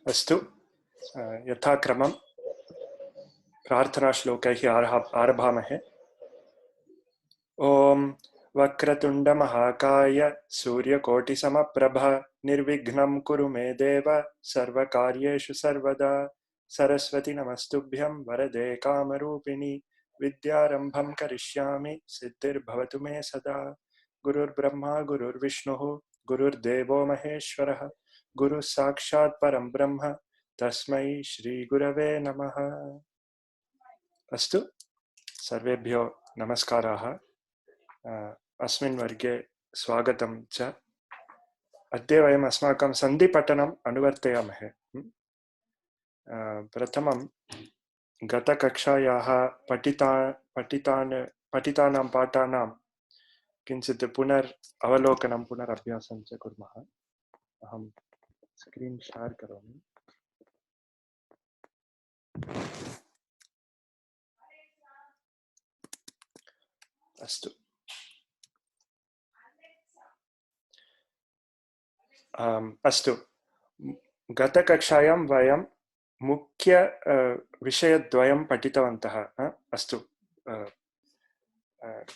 अस्तु यथाक्रमं प्रार्थनाश्लोकैः आरभामहे। ॐ वक्रतुण्डमहाकाय सूर्यकोटिसमप्रभ निर्विघ्नं कुरु मे देव सर्वकार्येषु सर्वदा। सरस्वती नमस्तुभ्यं वरदे कामरूपिणि विद्यारम्भं करिष्यामि सिद्धिर्भवतु मे सदा। गुरुर्ब्रह्मा गुरुर्विष्णुः गुरुर्देवो महेश्वरः गुरुः साक्षात् परं ब्रह्म तस्मै श्रीगुरवे नमः। अस्तु, सर्वेभ्यो नमस्काराः। अस्मिन् वर्गे स्वागतं च। अद्य वयम् अस्माकं सन्धिपठनम् अनुवर्तयामहे। प्रथमं गतकक्षायाः पठितानां पाठानां किञ्चित् पुनरवलोकनं पुनरभ्यासं च कुर्मः। अहं स्क्रीन् शेर् करोमि। अस्तु, अस्तु, गतकक्षायां वयं मुख्य विषयद्वयं पठितवन्तः। अस्तु,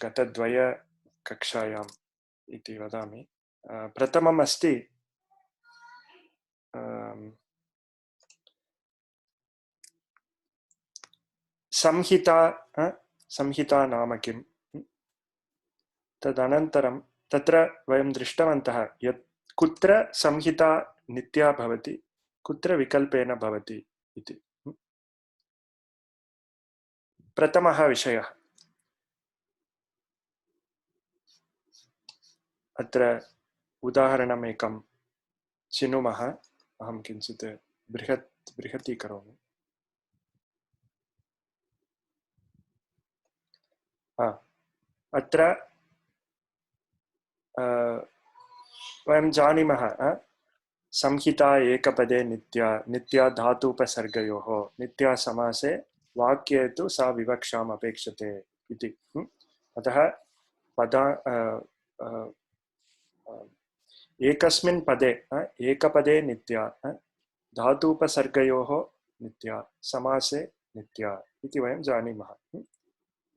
गतद्वयकक्षायाम् इति वदामि। प्रथमम् अस्ति संहिता। संहिता नाम किम्? तदनन्तरं तत्र वयं दृष्टवन्तः यत् कुत्र संहिता नित्या भवति, कुत्र विकल्पेन भवति इति। प्रथमः विषयः। अत्र उदाहरणमेकं चिनुमः। अहं किञ्चित् बृहतीकरोमि। अत्र वयं जानीमः संहिता एकपदे नित्या, नित्या धातूपसर्गयोः, नित्या समासे वाक्ये तु सा विवक्षाम् अपेक्षते इति। अतः एकस्मिन् पदे एकपदे नित्या, धातूपसर्गयोः नित्या, समासे नित्या इति वयं जानीमः।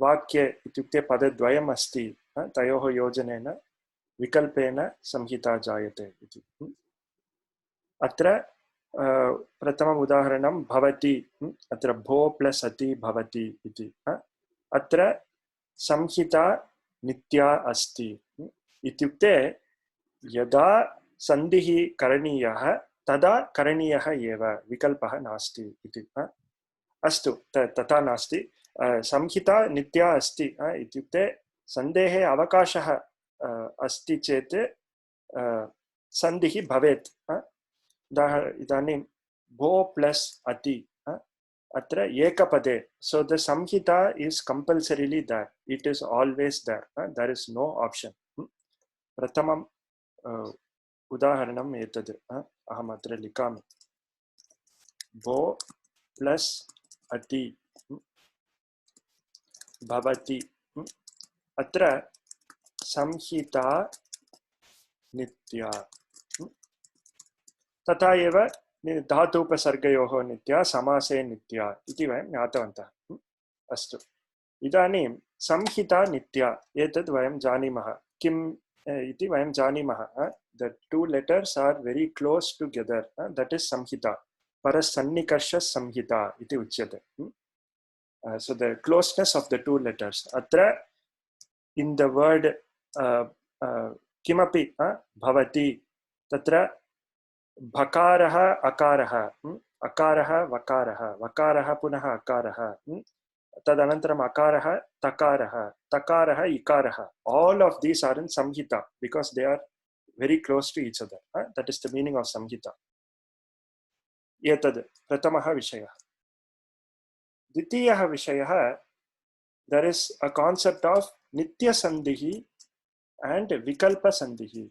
वाक्ये इत्युक्ते पदद्वयम् अस्ति, तयोः योजनेन विकल्पेन संहिता जायते इति। अत्र प्रथमम् उदाहरणं भवति। अत्र भो प्लस् अति भवति इति। अत्र संहिता नित्या अस्ति इत्युक्ते यदा सन्धिः करणीयः तदा करणीयः एव, विकल्पः नास्ति इति। अस्तु, तथा नास्ति। संहिता नित्या अस्ति इत्युक्ते सन्धेः अवकाशः अस्ति चेत् सन्धिः भवेत्। इदानीं भो प्लस् अति अत्र एकपदे, so the samhita is compulsorily there, it is always there, there is no option. प्रथमं उदाहरणम् एतद् अहम् अत्र लिखामि। भो प्लस् अति भवति। अत्र संहिता नित्या, तथा एव धातूपसर्गयोः नित्या, समासे नित्या इति वयं ज्ञातवन्तः। अस्तु, इदानीं संहिता नित्या एतद् वयं जानीमः। किम् इति वयं जानीमः। The two letters are very close together, that is samhita. परसन्निकर्ष संहिता इति उच्यते। so the closeness of the two letters. Atra in the word kimapi bhavati, tatra bhakaraha akaraha, akaraha vakaraha, vakaraha punaha akaraha, tadanantaram akaraha takaraha, takaraha ikaraha. All of these are in samhita because they are very close to each other. That is the meaning of samhita. Etad pratamaha vishayah. द्वितीयः विषयः, there is a concept of nitya sandhihi and vikalpa sandhihi.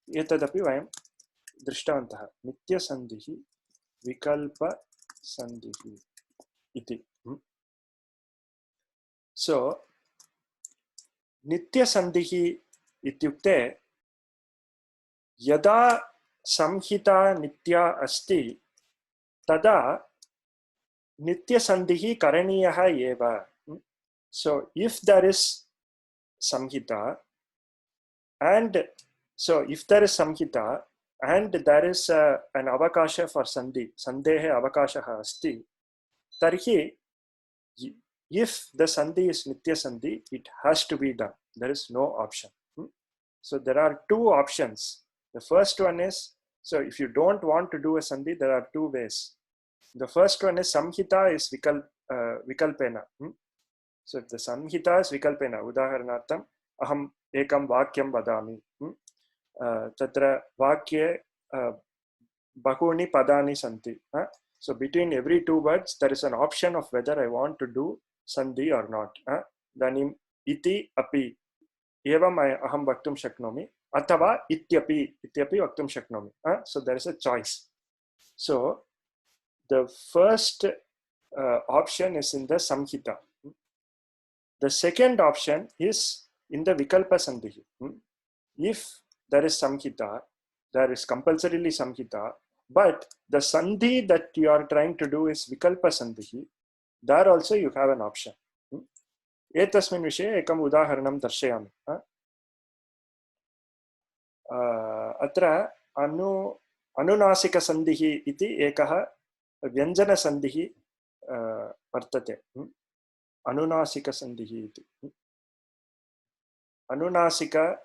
एतदपि वयं दृष्टवन्तः। नित्य सन्धिः विकल्प सन्धिः इति। सो नित्य सन्धिः इत्युक्ते यदा संहिता नित्या अस्ति तदा नित्यसन्धिः करणीयः एव. So if there is samhita, and so if there is samhita and there is an avakasha for sandhi, sandhehe avakashah asti, tarhi if the sandhi is nitya sandhi, it has to be done. There is no option. So there are two options. The first one is, so if you don't want to do a sandhi, there are two ways. The first one is samhita is vikalpena. So if the samhita is vikalpena, udaharanartham aham ekam vakyam vadami, tatra vakye bahuni padani santi. So between every two words there is an option of whether I want to do sandhi or not. Danim iti api evam aham vaktum shaknomi athava ityapi vaktum shaknomi. So there is a choice. So the first option is in the samhita. The second option is in the vikalpa sandhi. If there is samhita, there is compulsorily samhita, but the sandhi that you are trying to do is vikalpa sandhi, there also you have an option. एतस्मिन् विषये एकम् उदाहरणं दर्शयामि. अत्र अनुनासिकसन्धिः इति एकः व्यञ्जनसन्धिः वर्तते. अनुनासिकसन्धिः इति अनुनासिका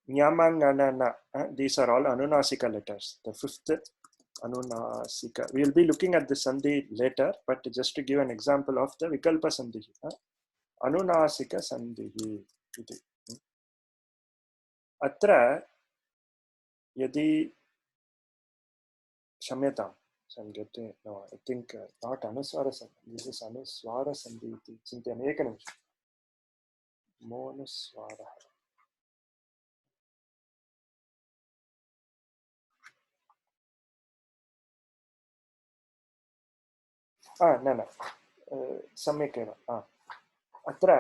nyamangana, these are all anunasika letters. The fifth anunasika. We will be looking at the sandhi later, but just to give an example of the vikalpa sandhi. Anunasika sandhi iti. Atra yadi shamyatam. So I'm getting, no, I think not anuswara sandhi. This is anuswara sandhi iti. Chintayami ekanimisham. Monuswara. न सम्यक् एव. अत्र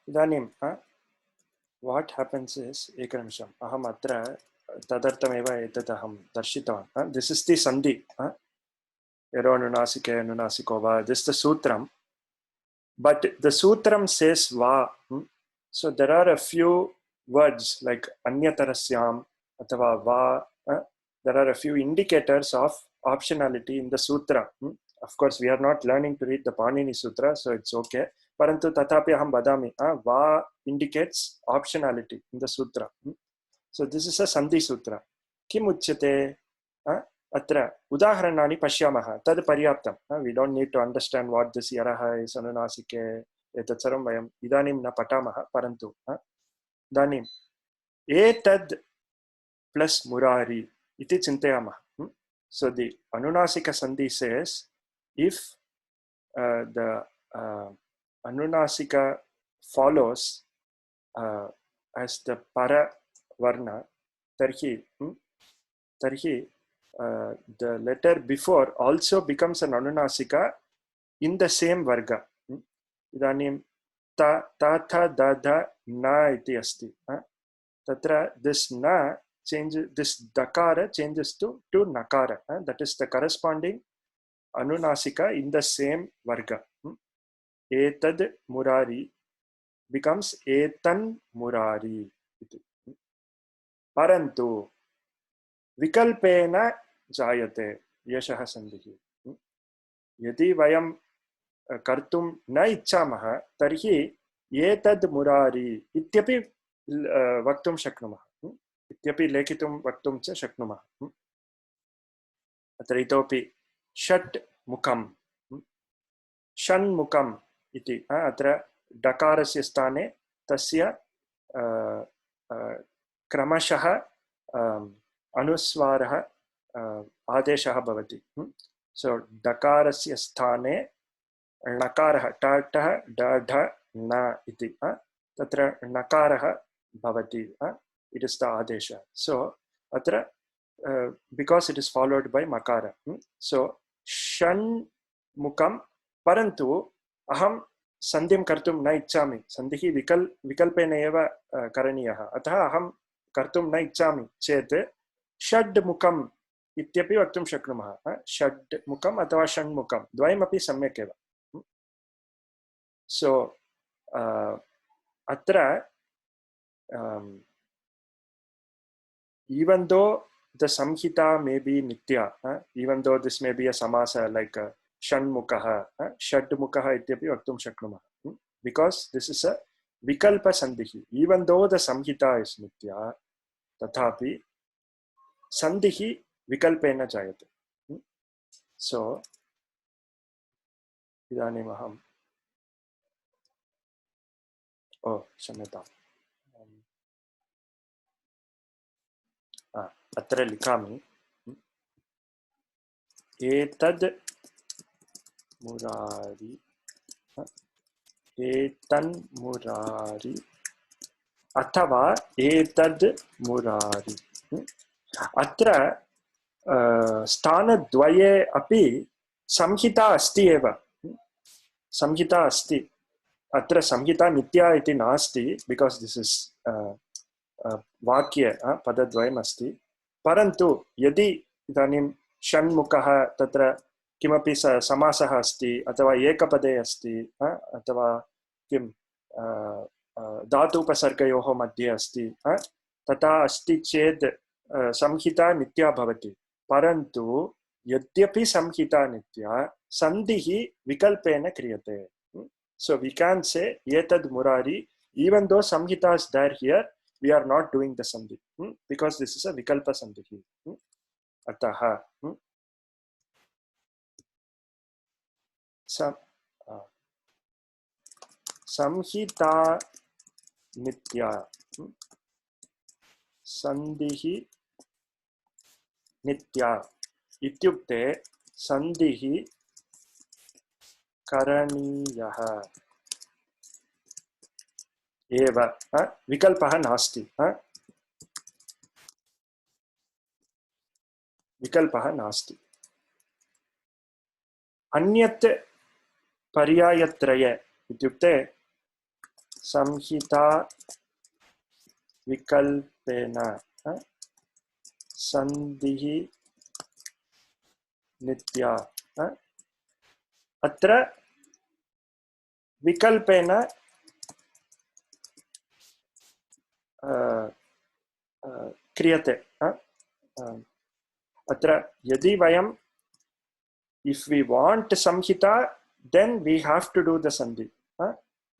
इदानीं what happens is, एकनिमिषम्, अहम् अत्र तदर्थमेव एतत् अहं दर्शितवान्. This is the sandhi. Ero anunasike anunasiko va. This is the sutram. But the sutram says va. So there are a few words like anyatarasyam athava va. There are a few indicators of optionality in the sutra. Of course, we are not learning to read the Panini Sutra, so it's okay. Parantu tathapi aham vadami. Va indicates optionality in the sutra. So this is a Sandhi Sutra. Kim uchyate? Atra udaharanani pashyamaha. Tad paryaptam. We don't need to understand what this yaraha is, anunasike, etat sarvam vayam idanim na patamaha. Parantu idanim etad plus murari iti chintayamah. So the anunasika sandhi says, if the anunasika follows as the para varna, tarhi the letter before also becomes an anunasika in the same varga. Idanim ta tha da dha na iti asti. Tatra this na changes, this dakara changes to nakara. That is the corresponding anunasika in the same varga. Etad murari becomes etan murari. Parantu vikalpena jayate yashah sandhi. Yadi vayam kartum na ichchamaha tarhi etad murari ityapi vaktum shaknumah. Ityapi lekitum vaktum cha shaknumah. Atra itopi shat mukam. Shan mukam iti. Atra dakarasya sthane tasya kramashah anuswaraha adeshah bhavati. So dakarasya sthane nakarah tatah dadha na iti. Tatra nakarah bhavati. It is the adesha. So atra because it is followed by makara. So shan mukam parantu aham सन्धिं कर्तुं न इच्छामि, सन्धिः विकल्पेन एव करणीयः, अतः अहं कर्तुं न इच्छामि चेत् षड्मुखम् इत्यपि वक्तुं शक्नुमः। षड्मुखम् अथवा षण्मुखं द्वयमपि सम्यक् एव। सो अत्र even though the samhita may be nitya, even though this may be a samasa like shanmukaha, shadmukaha ityapi vaktum shaknumah, because this is a vikalpa sandhihi. Even though the samhita is nitya, tathapi sandhihi vikalpena jayate. So idanim aham क्षम्यताम्, अत्र लिखामि एतद् मुरारी, एतन्मुरारी अथवा एतद् मुरारी। अत्र स्थानद्वये अपि संहिता अस्ति एव, संहिता अस्ति। अत्र संहिता नित्या इति नास्ति, बिकास् दिस् इस् वाक्ये पदद्वयम् अस्ति। परन्तु यदि इदानीं षण्मुखः तत्र किमपि समासः अस्ति अथवा एकपदे अस्ति अथवा किं धातुपसर्गयोः मध्ये अस्ति, तथा अस्ति चेत् संहिता नित्या भवति। परन्तु यद्यपि संहिता नित्या, सन्धिः विकल्पेन क्रियते। So we can say etad murari, even though samhita is there here, we are not doing the sandhi, because this is a vikalpa sandhi. Ataha samhita nitya, sandhihi nitya ityukte sandhihi करणीयः एव, विकल्पः नास्ति, विकल्पः नास्ति। अन्यत् पर्यायत्रये इत्युक्ते संहिता विकल्पेन सन्धिः नित्या, अत्र विकल्पेन क्रियते। अत्र यदि वयं if we want samhita, then we have to do the sandhi,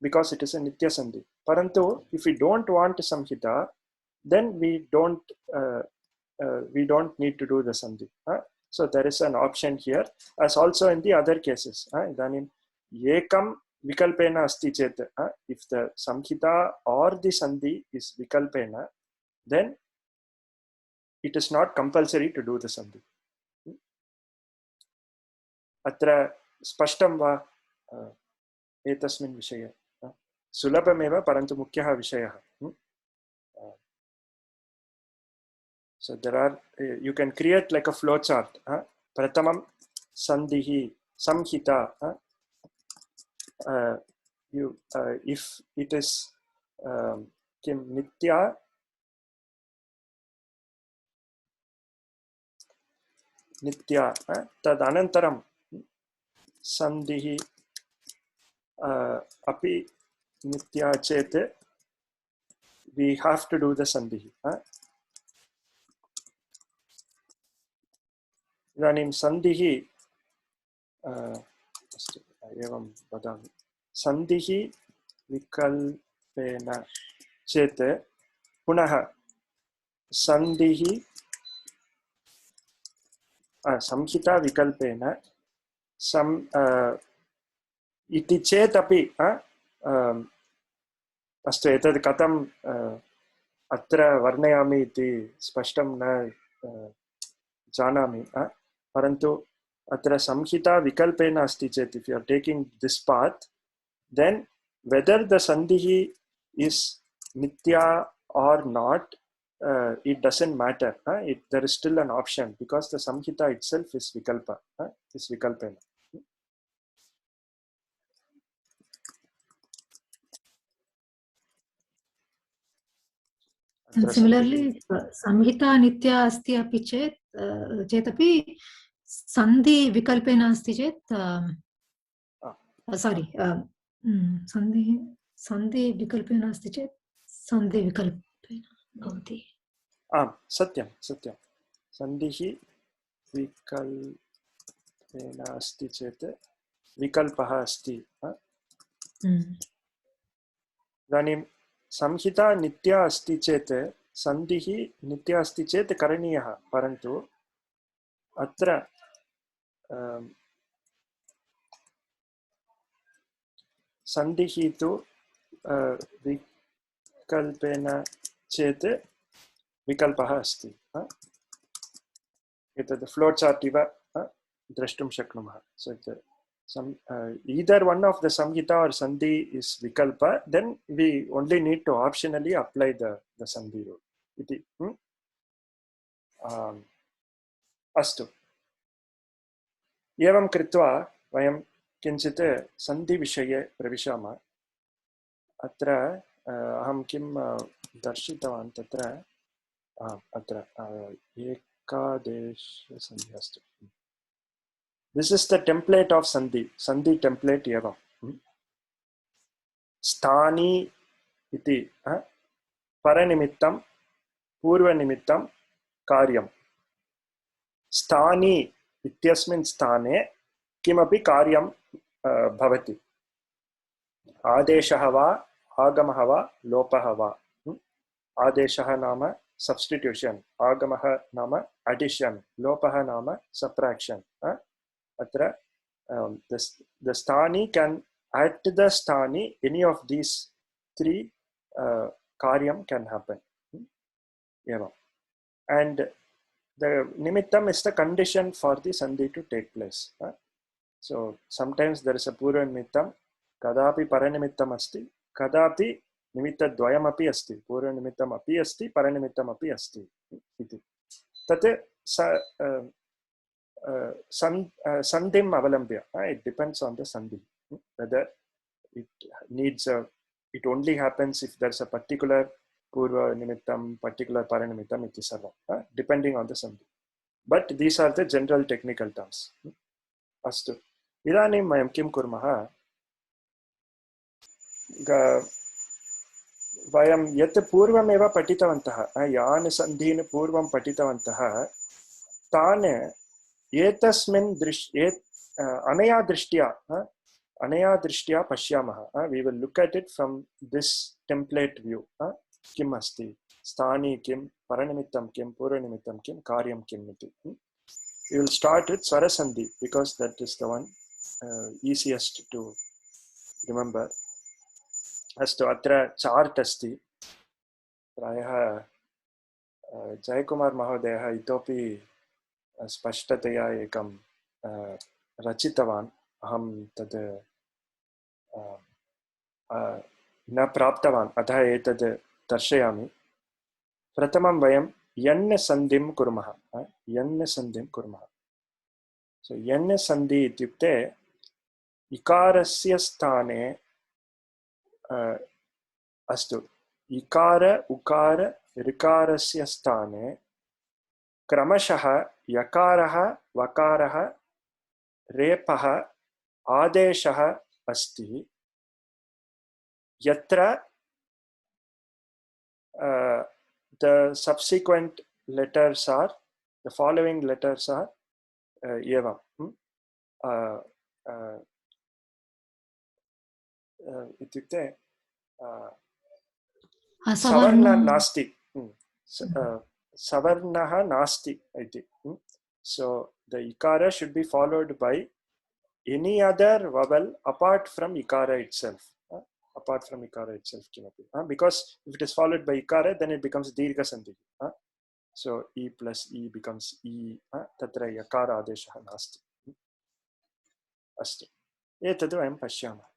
because it is a nitya sandhi. Parantu if we don't want samhita, then we don't need to do the sandhi. So there is an option here, as also in the other cases. Idanim ekam vikalpena asti chet, if the samhita or the sandhi is vikalpena, then it is not compulsory to do the sandhi. अत्र स्पष्टं वा एतस्मिन् विषये? सुलभमेव, परन्तु मुख्यः विषयः। So there are, you can create like a flow chart. Pratamam sandhihi samhita. You if it is kim nitya, nitya, tad anantaram sandhihi api nitya chet, we have to do the sandhihi. इदानीं सन्धिः एवं वदामि, सन्धिः विकल्पेन चेत् पुनः सन्धिः संहिता विकल्पेन इति चेत् अपि अस्तु, एतद् कथं अत्र वर्णयामि इति स्पष्टं न जानामि, परन्तु अत्र संहिता विकल्पेन अस्ति चेत्, if you are taking this path, then whether the sandhi is nitya or not, it doesn't matter. There is still an option, because the samhita itself is vikalpa, is vikalpena. Similarly, samhita nitya asti api chetapi sandhi vikalpena asti chet sorry sandhi vikalpena asti chet sandhi vikalpena bhavati. सत्यं सत्यं सन्धिः विकल्पेन अस्ति चेत् विकल्पः अस्ति इदानीं संहिता नित्या अस्ति चेत् सन्धिः नित्या अस्ति चेत् करणीयः परन्तु अत्र सन्धिः तु विकल्पेन चेत् विकल्पः अस्ति एतद् फ्लो चार्ट् इव द्रष्टुं शक्नुमः so either one of the samhita or sandhi is vikalpa, then we only need to optionally apply the sandhi rule iti astu evam kritva vayam kinchit sandhi vishaye pravishaमः अत्र अहं किं दर्शितवान् तत्र अत्र एकादेश सन्धि अस्ति. This is the template of sandhi template evam स्थानी इति परनिमित्तं पूर्वनिमित्तं कार्यं स्थानी इत्यस्मिन् स्थाने किमपि कार्यं भवति आदेशः वा आगमः वा लोपः वा आदेशः नाम substitution आगमः नाम addition लोपः नाम subtraction अत्र the sthani can at the sthani any of these three karyam can happen and the nimittam is the condition for the sandhi to take place so sometimes there is a purva nimittam kadapi paranimittam asti kadapi निमित्तद्वयम् अपि अस्ति पूर्वनिमित्तम् अपि अस्ति परनिमित्तम् अपि अस्ति इति तत् sandhim avalambiya it depends on the sandhi whether it needs it only happens if there's a particular purva nimittam particular paranimittam iti sarvam depending on the sandhi but these are the general technical terms astu idanim mayam kim kurmah वयं यत् पूर्वमेव पठितवन्तः यान् सन्धीन् पूर्वं पठितवन्तः तान् एतस्मिन् अनया दृष्ट्या पश्यामः we will look at it from this template view किम् अस्ति स्थानी किं परनिमित्तं किं पूर्वनिमित्तं किं कार्यं किम् इति we will start with swarasandhi because that is the one easiest to remember अस्तु अत्र चार्ट् अस्ति प्रायः जयकुमार महोदयः इतोपि स्पष्टतया एकं रचितवान् अहं तद् न प्राप्तवान् अतः एतद् दर्शयामि प्रथमं वयं यन् सन्धिं कुर्मः सो यन् सन्धि इत्युक्ते इकारस्य स्थाने अस्तु इकार उकार ऋकारस्य स्थाने क्रमशः यकारः वकारः रेपः आदेशः अस्ति यत्र the subsequent letters are the following letters are evam इत्युक्ते सवर्ण नास्ति savarnah nasti iti so the ikara should be followed by any other vowel apart from ikara itself kimapi because if it is followed by ikara then it becomes dirgha sandhi so e plus e becomes e tatra yakara adeshah nasti astu etadu vayam pashyamah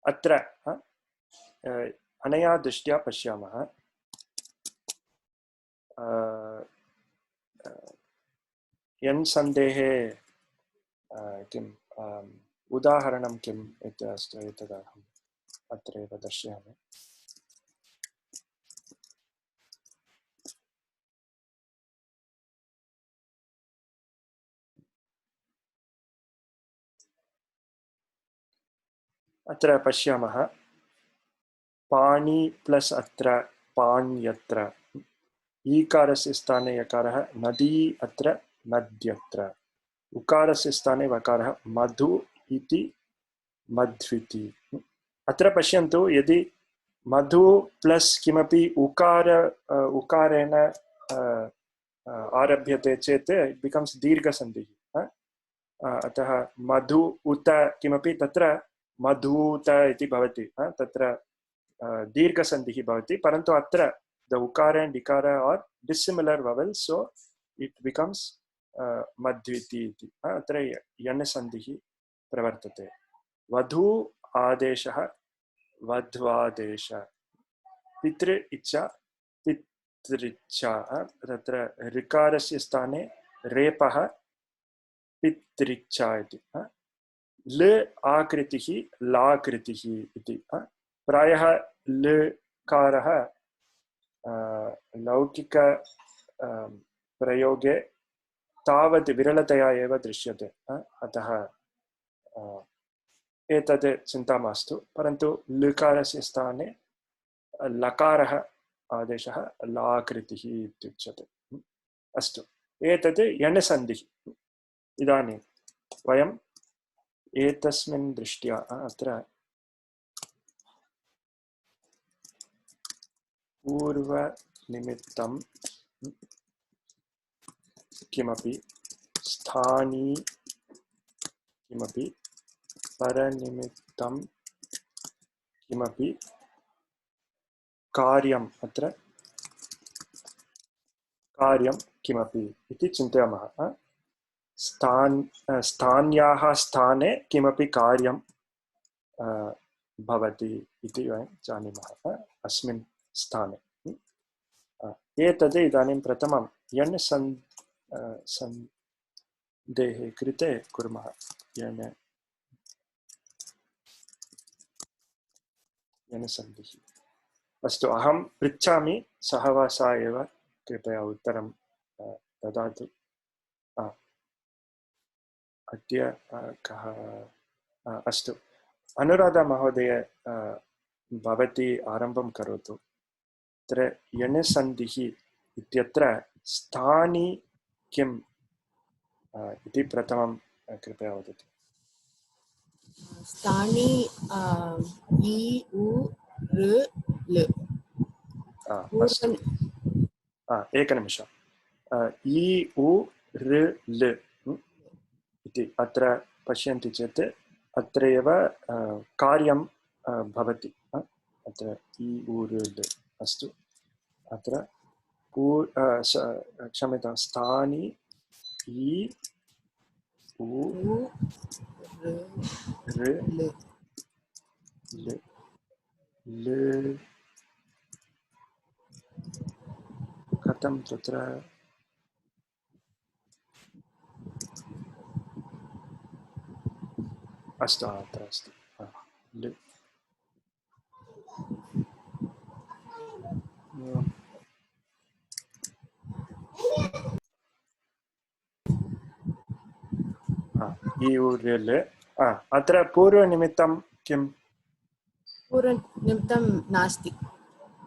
अत्र अनया दृष्ट्या पश्यामः यन् सन्धेः किम् उदाहरणं किम् इति अस्ति एतदहम् अत्रैव दर्शयामि अत्र पश्यामः पाणि प्लस अत्र पाण्यत्र ईकारस्य स्थाने यकारः नदी अत्र नद्यत्र उकारस्य स्थाने वकारः मधु इति मध्विति अत्र पश्यन्तु यदि मधु प्लस किमपि उकारेण आरभ्यते चेत् इट बिकम्स दीर्घसन्धिः अतः मधु उत किमपि तत्र मधुत इति भवति तत्र दीर्घसन्धिः भवति परन्तु अत्र the ukara and ikara are dissimilar vowels so it becomes madhviti iti atra yana sandhihi pravartate vadhu adeshah vadhvadesha pitri icha pitricha tatra rikarasya stane repah pitricha iti ल आकृतिः लाकृतिः इति प्रायः लकारः लौकिक प्रयोगे तावत् विरलतया एव दृश्यते अतः एतद् चिन्ता मास्तु परन्तु लकारस्य स्थाने लकारः आदेशः लाकृतिः इत्युच्यते अस्तु एतद् यणसन्धिः इदानीं वयम् एतस्मिन् दृष्ट्या अत्र पूर्वनिमित्तं किमपि स्थानी किमपि परनिमित्तं किमपि कार्यम् अत्र कार्यं किमपि इति चिन्तयामः स्थान्याः स्थाने किमपि कार्यं भवति इति वयं जानीमः अस्मिन् स्थाने एतद् इदानीं प्रथमं यण् सन्धेः कृते कुर्मः यण् सन्धिः अस्तु अहं पृच्छामि सः वा सा एव कृपया उत्तरं ददातु अद्य कः अस्तु अनुराधा महोदय भवती आरम्भं करोतु अत्र यणसन्धिः इत्यत्र स्थानी किम् इति प्रथमं कृपया वदतु स्थानी इ उ ऋ ल अस्तु एकनिमिषम् इ उ ऋ ल इति अत्र पश्यन्ति चेत् अत्रैव कार्यं भवति अत्र इ उ ऋ ल अस्तु अत्र क्षम्यतां स्थानी इ उ ऋ ल ल कथं तत्र अस्तु अत्र अस्ति ल इ उ ऋ ल अत्र पूर्वनिमित्तं किम् पूर्वनिमित्तं नास्ति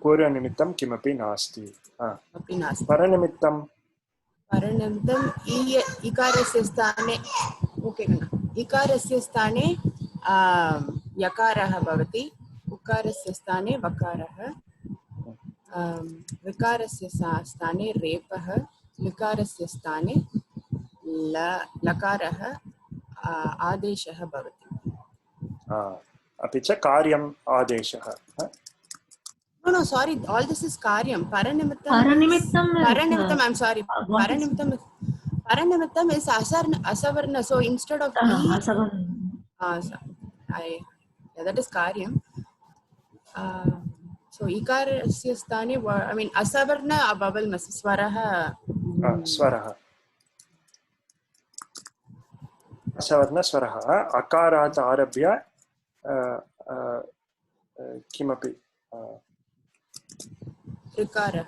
पूर्वनिमित्तं किमपि नास्ति अपि नास्ति परनिमित्तं इकारस्य स्थाने इकारस्य स्थाने यकारः भवति उकारस्य स्थाने वकारः विकारस्य स्थाने रेपः लिकारस्य स्थाने लकारः आदेशः भवति अपि च कार्यम् आदेशः No, sorry. All this is karyam. Paranimitam I'm sorry. Paranimitam is asavarna. So instead of that is karyam. So ikarasya sthane, I mean asavarna vowel mas swaraha. स्वरः असवर्ण स्वरः अकारात् आरभ्य किमपि लिकारः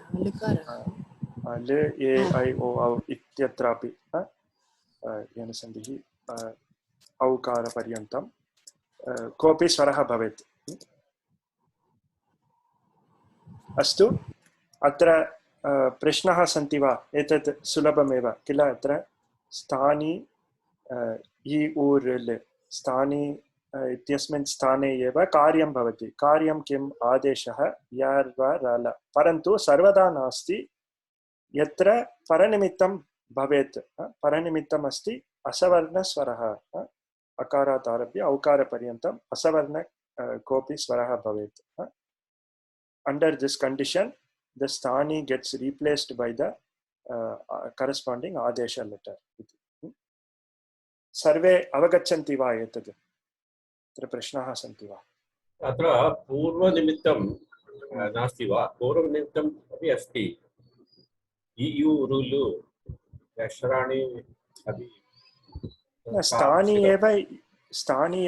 ल ए ऐ ओ औ इत्यत्रापि यणसन्धिः औकारपर्यन्तं कोऽपि स्वरः भवेत्। अस्तु, अत्र प्रश्नाः सन्ति वा? एतत् सुलभमेव किल? अत्र स्थानी इ उ ऋ स्थानी इत्यस्मिन् स्थाने एव कार्यं भवति। कार्यं किम्? आदेशः यार् वा रल, परन्तु सर्वदा नास्ति। यत्र परनिमित्तं भवेत्, परनिमित्तम् अस्ति असवर्णस्वरः, अकारात् आरभ्य औकारपर्यन्तम् असवर्ण कोऽपि स्वरः भवेत्। Under this condition, the sthani gets replaced by the corresponding adesha letter. सर्वे अवगच्छन्ति वा एतत्? अत्र प्रश्नाः सन्ति वा? अत्र पूर्वनिमित्तं नास्ति वा? पूर्वनिमित्तम् अपि अस्ति। इ उ ऋ अक्षराणि अपि स्थानी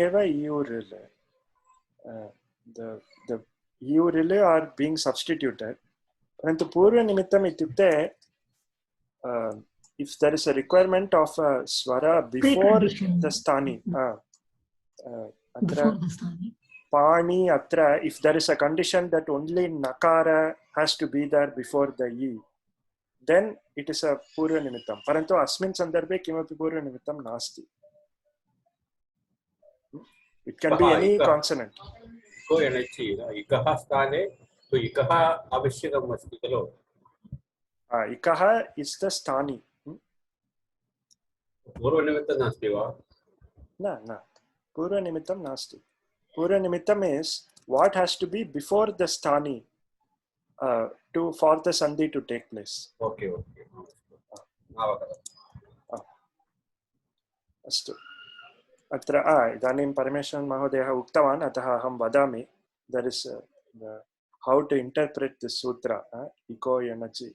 एव इ उ ऋ। The इ उ ऋ are being substituted. परन्तु पूर्वनिमित्तम् इत्युक्ते if there is a requirement of a swara before the sthani, atra pani, atra if there is a condition that only nakara has to be there before the e, then it is a purva nimittam. Parantu asmin sandarbhe kimapi purva nimittam nasti. It can be any consonant. को energy इकः स्थाने तो इकः आवश्यकम् अस्ति खलु? इकः is the sthani. पूर्वनिमित्तं नास्ति वा? न, पूर्वनिमित्तं नास्ति. पूर्वनिमित्तं is what has to be before the sthani for the sandhi to take place. Okay. अस्तु, अत्र इदानीं परमेश्वरन् महोदयः उक्तवान्, अतः अहं वदामि. there is how to interpret this sutra. Iko Yanachi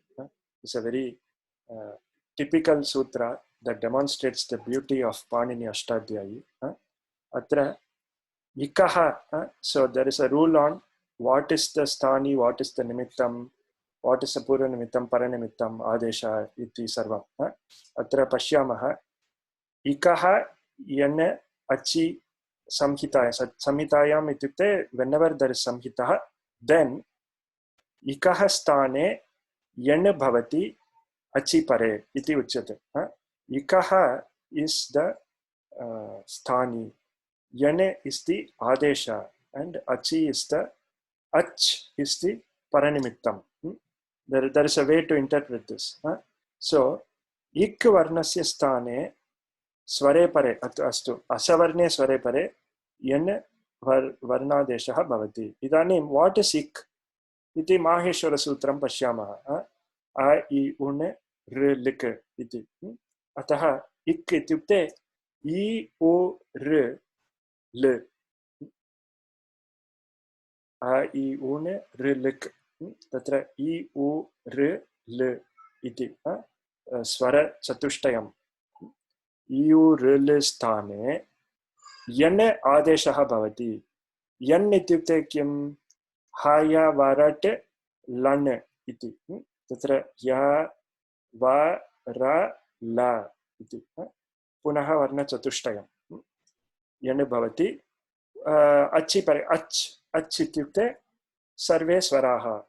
is a very typical sutra that demonstrates the beauty of Panini Ashtadhyayi. Atra ikaha, so there is a rule on what is the sthani, what is the nimittam, what is the purva nimittam, paranimittam, adesha iti sarvam. Atra pashyamah ikaha yana achi samhitayam ityukte whenever there is samhitah, then ikaha sthane yan bhavati achi pare iti uchyate. Ikaha is the sthani, yane is the adesha, and achi is the paranimittam. There is a way to interpret this. So ik varnasya sthane sware pare astu asavarne sware pare yan varnadeshah bhavati. Idanim what is ik iti maheshwara sutram pashyamah. A I une r lik iti. Ataha ik ityukte I o r l. A I une r lik. Tatra I o r l iti swara chatushtayam. I o r l sthane yan adeshah bhavati. Yan ityukte kim? Haya varat lan iti. Tatra ya va ra la iti. Punaha varna chatushtayam. Yan bhavati. Achi pare ach ityukte sarve swaraha.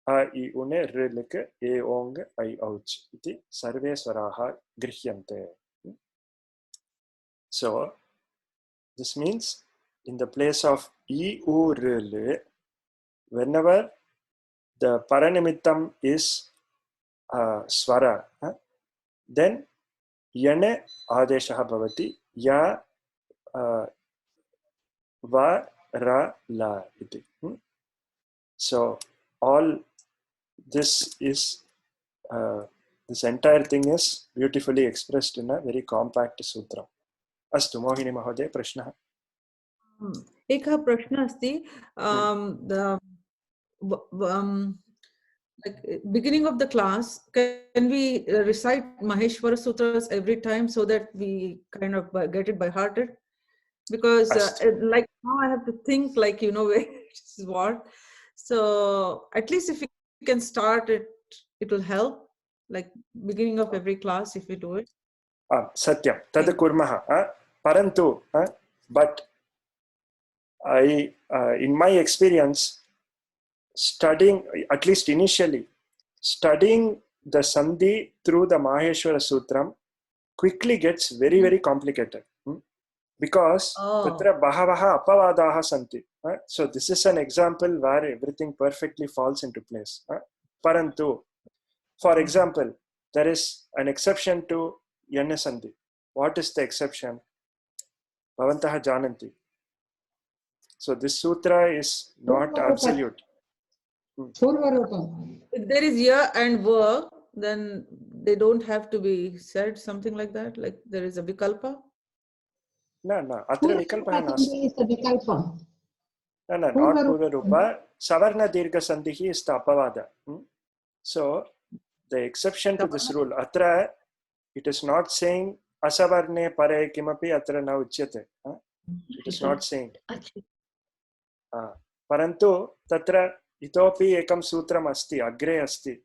A I une r lik e ong I ouch iti sarve swaraha grihyante. So this means in the place of I u r l, whenever the paranimittam is swara, then yane adeshah bhavati ya va ra la iti. So all this is this entire thing is beautifully expressed in a very compact sutra. Astu Mohini Mahoday, prashna. एकः प्रश्नः अस्ति like beginning of the class, can we recite Maheshwara Sutras every time so that we kind of get it by hearted? Because like now I have to think like, where it is what. So at least if we can start it, it will help. Like beginning of every class, if we do it. Satyam, tad kurmaha. Parantu, but in my experience, studying, at least initially, studying the Sandhi through the Maheshwara Sutram quickly gets very, very complicated. Because tatra bahavaha apavadaha santi. So this is an example where everything perfectly falls into place. Parantu, for example, there is an exception to Yana Sandhi. What is the exception? Bhavantaha jananti. So this sutra is not absolute. If there is ya and va, then they don't have to be said, something like that. Like there is a vikalpa. No. Atra vikalpa nasti. No, not Purva Rupa. Savarna Dirgha Sandhi is the apavada. So the exception to this rule, atra, it is not saying asavarne pare kimapi atra na uchyate. It is not saying. Parantu tatra itopi ekam sutram asti, agre asti.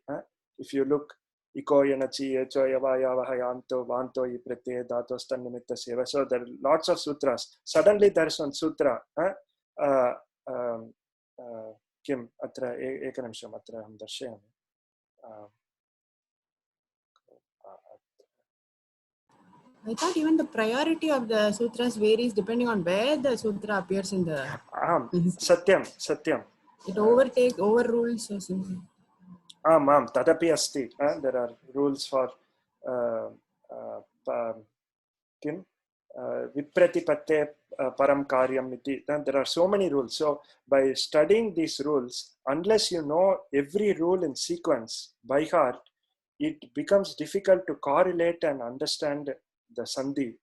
If you look, iko yanachi echo yavayavaha yanto vanto iprete datos tannimitta seva. So there are lots of sutras. Suddenly there is one sutra. Kim atra ekanimsham atra aham darshayami. I thought even the priority of the sutras varies depending on where the sutra appears in the. Satyam. It overrules or something. Tadapi asti. There are rules for Kim vipratipatte param karyam iti. There are so many rules. So by studying these rules, unless you know every rule in sequence by heart, it becomes difficult to correlate and understand the sandhi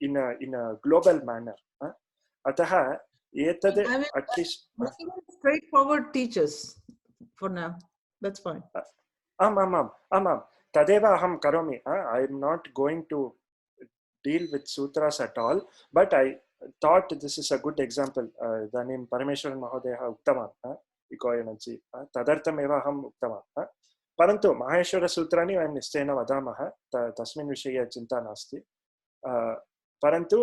in a global manner. Ataha etad at least straightforward teachers for now. That's fine. Amam. Tadeva aham karomi. I am not going to deal with sutras at all, but I thought this is a good example. Idanim Parameshwaran Mahodeha Uktavan. Ikoyananchi. Tadartam eva aham Uktavan. Parantu Maheshwara Sutrani vayam nishchayena vadamaha tasmin vishaya chinta nasti. Parantu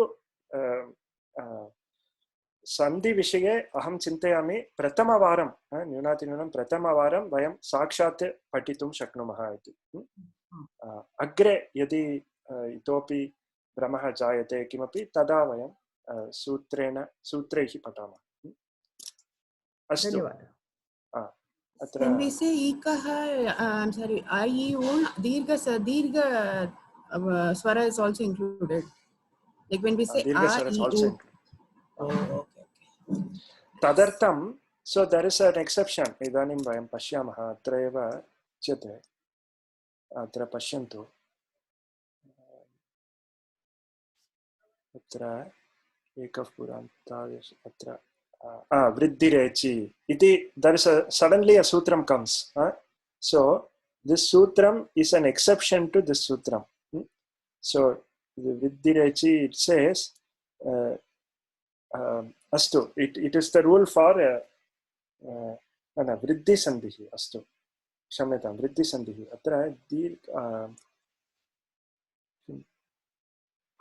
Sandhi Vishaye aham chintayami prathamavaram न्यूनातिन्यूनं प्रथमवारं वयं साक्षात् पठितुं शक्नुमः इति. अग्रे यदि इतोपि भ्रमः जायते किमपि तदा वयं सूत्रैः पठामः. अस्तु. When we say ikaha, I'm sorry, I-E-un, dirgha swara is also included. Like when we say dirgha swara is also included. Okay. Tadartam, so there is an exception. Idanim vayam pashyamaha atra eva chete. Atra pashyantu. Atra ekaf purantadesh atra vriddhirechi iti. There is suddenly a sutram comes. So this sutram is an exception to this sutram. So the vriddhirechi, it says astu, it is the rule for vriddhi sandhihi. Astu क्षम्यतां vriddhi sandhihi. Atra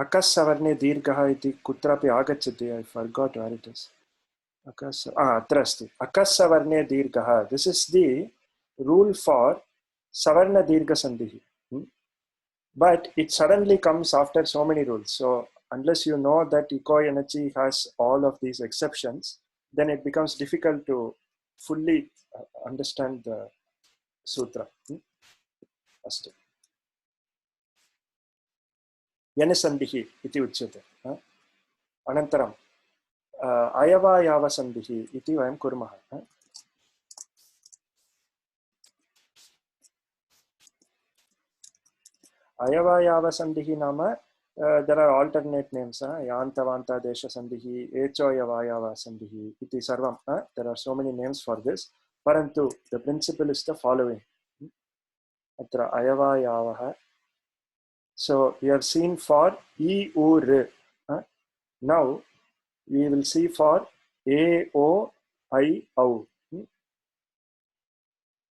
akassavarne dirghaha iti kutrapi agacchati. I forgot where it is. Atra asti. Akassavarne dirghaha. This is the rule for savarna dirgha sandhihi. But it suddenly comes after so many rules. So unless you know that Iko Yanachi has all of these exceptions, then it becomes difficult to fully understand the sutra. Astu. Yanasandhihi iti uchyate. Anantaram ayavayava sandhihi iti vayam kurmaha. Ayavayava sandhihi nama, there are alternate names. Yanta vanta desha sandhihi, echo yavayava sandhihi iti sarvam. There are so many names for this. Parantu, the principle is the following. Atra ayavayavaha. So we have seen for I, U, R. Now we will see for A, O, I, O.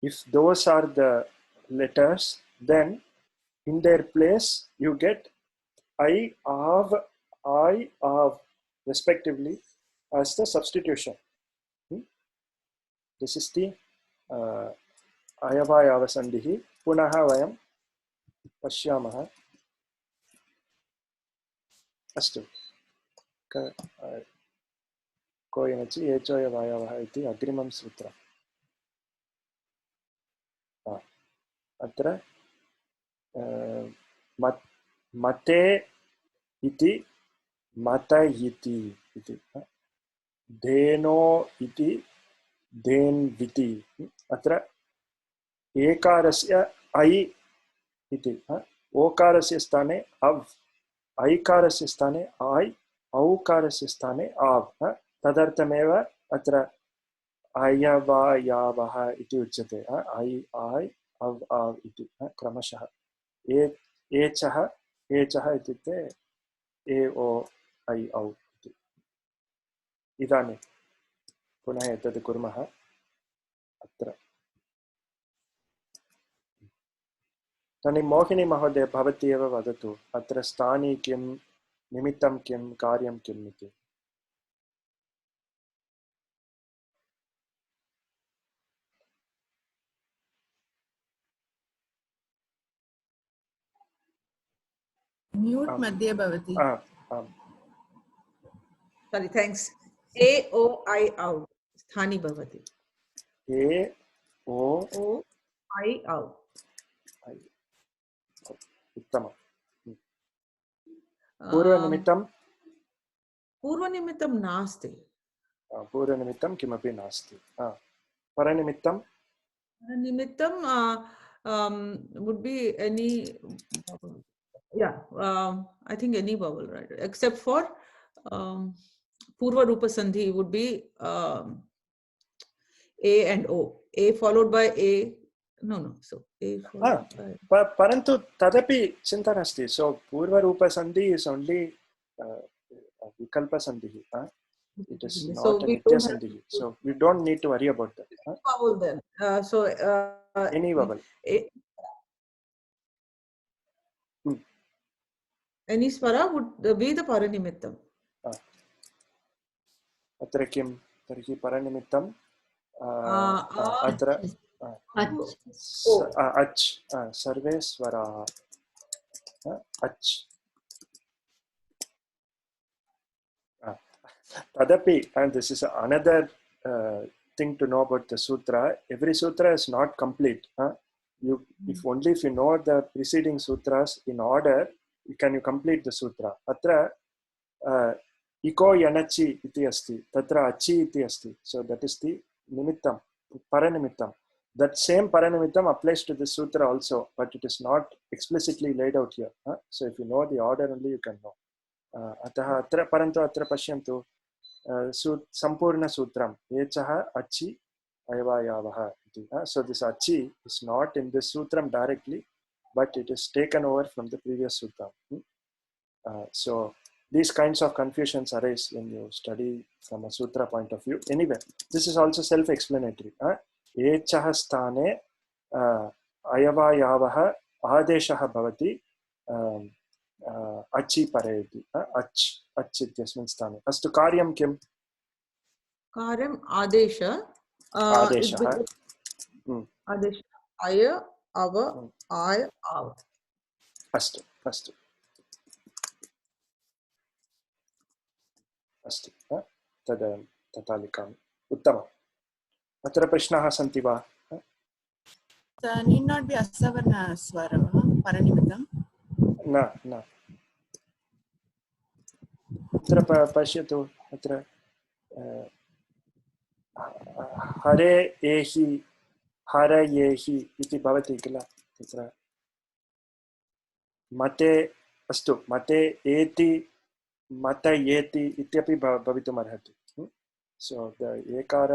If those are the letters, then in their place you get I, Av, respectively, as the substitution. This is the ayavayavasandhiः. पुनः वयं पश्यामः. अस्तु कोयनचि एचोयवायवः इति अग्रिमं सूत्रम्. अत्र मते इति मतयिति इति, धेनो इति धेन्विति. अत्र एकारस्य ऐ इति, ओकारस्य स्थाने अव्, ऐकारस्य स्थाने आय्, औकारस्य स्थाने आव्. तदर्थमेव अत्र अयवायावः इति उच्यते. ऐ आय् अव् आव् इति क्रमशः. एचः एचः इत्युक्ते ए ओ ऐ औ इति. इदानीं पुनः एतत् कुर्मः. अत्र तर्हि मोहिनी महोदय भवती एव वदतु, अत्र स्थानी किं, निमित्तं किं, कार्यं किम् इति. म्यूट् मध्ये भवति. Sorry, thanks. A O I out. स्थानी भवति. ए ओ I out. उत्तमं. पूर्वनिमित्तं पूर्वनिमित्तं नास्ति. पूर्वनिमित्तं किमपि नास्ति. परनिमित्तं निमित्तं would be any vowel. Yeah, I think any vowel, right? Except for Purva Rupa Sandhi would be A and O. A followed by A. No. So A followed by. परन्तु तदपि चिन्ता नास्ति. So Purva Rupa Sandhi is only Vikalpa Sandhi. It is not a Nitya Sandhi. So we don't need to worry about that. Vowel then. Any vowel. Any swara would be the paranimittam. अत्र किं तर्हि परनिमित्तं अत्र अच् सर्वे स्वराः अच्. Tadapi, and this is another thing to know about the sutra. Every sutra is not complete. If you know the preceding sutras in order, can you complete the sutra. Atra iko yanachi iti asti, tatra achi iti asti. So that is the nimittam, paranimittam. That same paranimittam applies to this sutra also, but it is not explicitly laid out here. So if you know the order only, you can know. अतः अत्र परन्तु अत्र पश्यन्तु सम्पूर्णसूत्रम् एचः अचि अयवायावः इति. So this achi is not in this sutram directly, but it is taken over from the previous sutram. So these kinds of confusions arise when you study from a sutra point of view. Anyway, this is also self-explanatory. एचः स्थाने अयवायावः आदेशः भवति अचि परेति. अच् अच् इत्यस्मिन् स्थाने. अस्तु, कार्यं किम्? कार्यम् आदेश. आदेशः आदेश अय अव आय आव. अस्तु अस्तु अस्तु. तथा लिखामि. उत्तमम्. अत्र प्रश्नाः सन्ति वा? Need not be asavarna swara paranimittam. न अत्र पश्यतु. अत्र हरे एहि हरयेहि इति भवति किल. तत्र मते, अस्तु, मते एति मतयेति इत्यपि भवितुमर्हति. सो एकार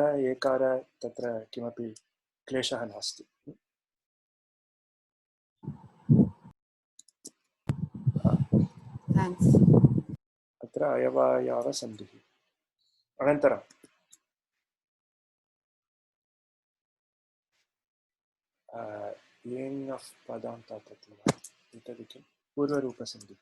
तत्र किमपि क्लेशः नास्ति. Thanks. अत्र अयवायावसन्धिः. अनन्तरं येङ् आफ् पदान्तात् एतद् किं पूर्वरूपसन्धिः.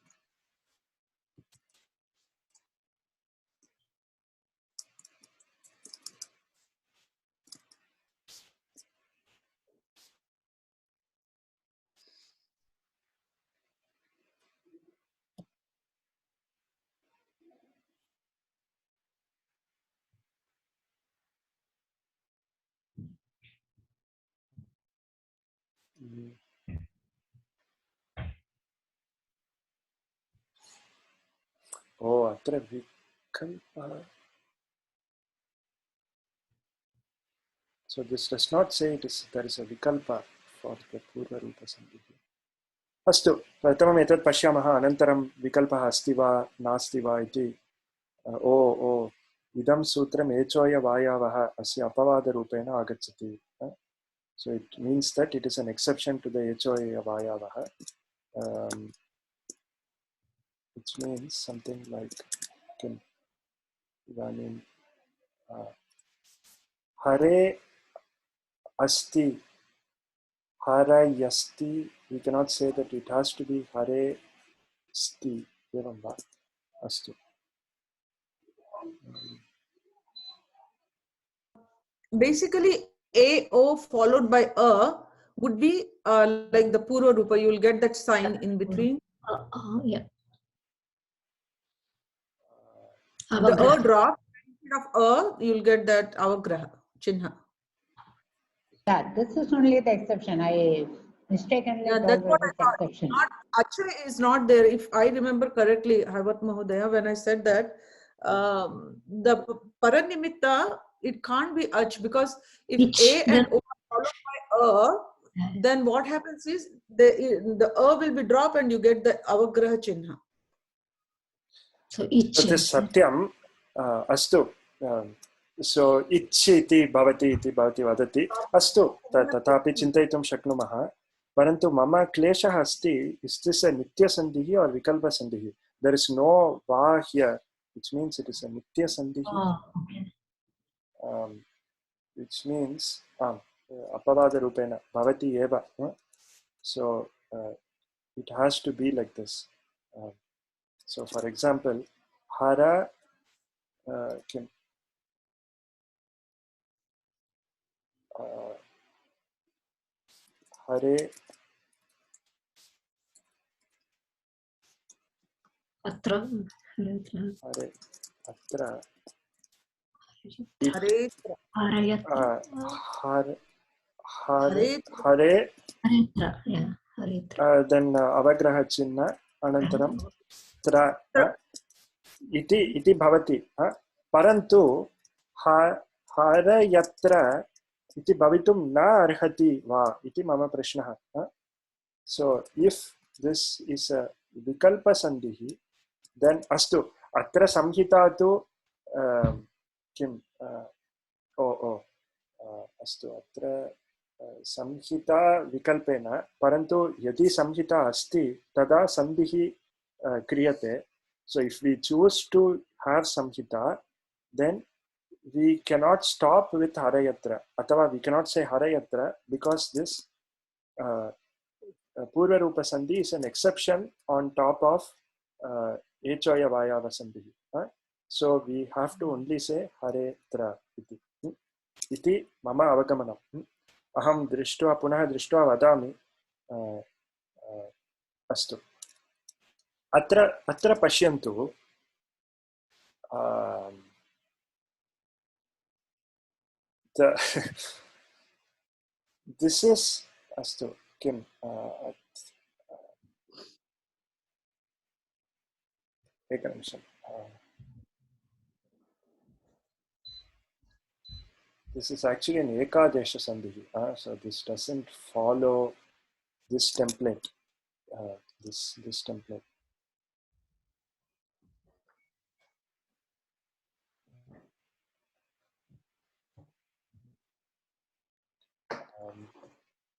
ओ अत्र विकल्पः. So this does not say there is a vikalpa for the purva rupa sandhi. अस्तु, प्रथमम् एतत् पश्यामः, अनन्तरं विकल्पः अस्ति वा नास्ति वा इति. ओ इदं सूत्रम् एचोयवायावः अस्य अपवादरूपेण आगच्छति. So it means that it is an exception to the एचोयवायावः, which means something like इदानीं हरे asti, harayasti, we cannot say that it has to be hare sti. Evam va? Astu. Basically, A, O followed by A would be like the Purva Rupa. You will get that sign in between. Yeah. The A drop, instead of A, you will get that Avagraha, Chinha. Yeah, this is only the exception. I mistakenly Yeah, thought that's what that I thought. exception. Actually, is not there. If I remember correctly, Havat Mahodaya, when I said that, the Paranimitta, it can't be Ach, because if A and O are followed by A, then what happens is the A will be dropped and you get the Avagraha Chinha. So each. That is Satyam. Astu. So इच्छति भवति इति भवति वदति. अस्तु, तथापि चिन्तयितुं शक्नुमः. परन्तु मम क्लेशः अस्ति, is this a nityasandhihi or vikalpasandhihi? There is no va here, which means it is a nityasandhihi. Oh, okay. Which means apavada rupena bhavati eva. So it has to be like this. So for example, hara kim hare Atra. hare atra Hare, hare Yeah, Haritra. then avagraha chinna anantaram tra iti bhavati. Parantu harayatra iti bhavitum na arhati va iti mama prashnaha. So if this is a vikalpa sandhihi, then astu atra samhita tu kim अस्तु अत्र संहिता विकल्पेन, परन्तु यदि संहिता अस्ति तदा सन्धिः क्रियते. So if we choose to have samhita, then we cannot stop with harayatra, अथवा we cannot say harayatra, because this purva rupa sandhi is an exception on top of echoya vayava sandhi. So we have to only say haretra iti. Iti mama avagamanam. Aham drishtva punah drishtva vadami. Astu. Atra pashyantu. This is astu kim ekanimsham. This is actually an ekadesha sandhi. So this doesn't follow this template. This template.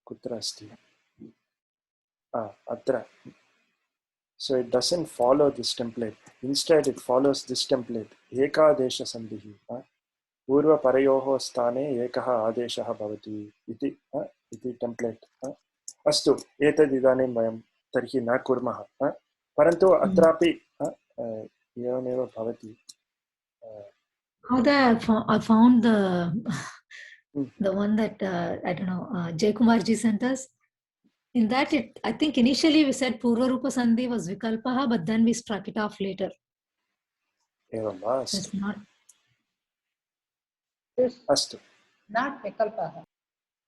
Kutra asti? Atra. So it doesn't follow this template. Instead, it follows this template. Ekadesha sandhihi. Purva parayoho sthane ekah adeshah bhavati iti template. Astu etad idanim vayam tarhi na kurmah. Parantu atrapi evaneva bhavati. I found the one that I don't know, Jay Kumar ji sent us. In that, I think initially we said Purva Rupa Sandhi was Vikalpaha, but then we struck it off later. Evam va? It's not. Astu. Not Vikalpaha.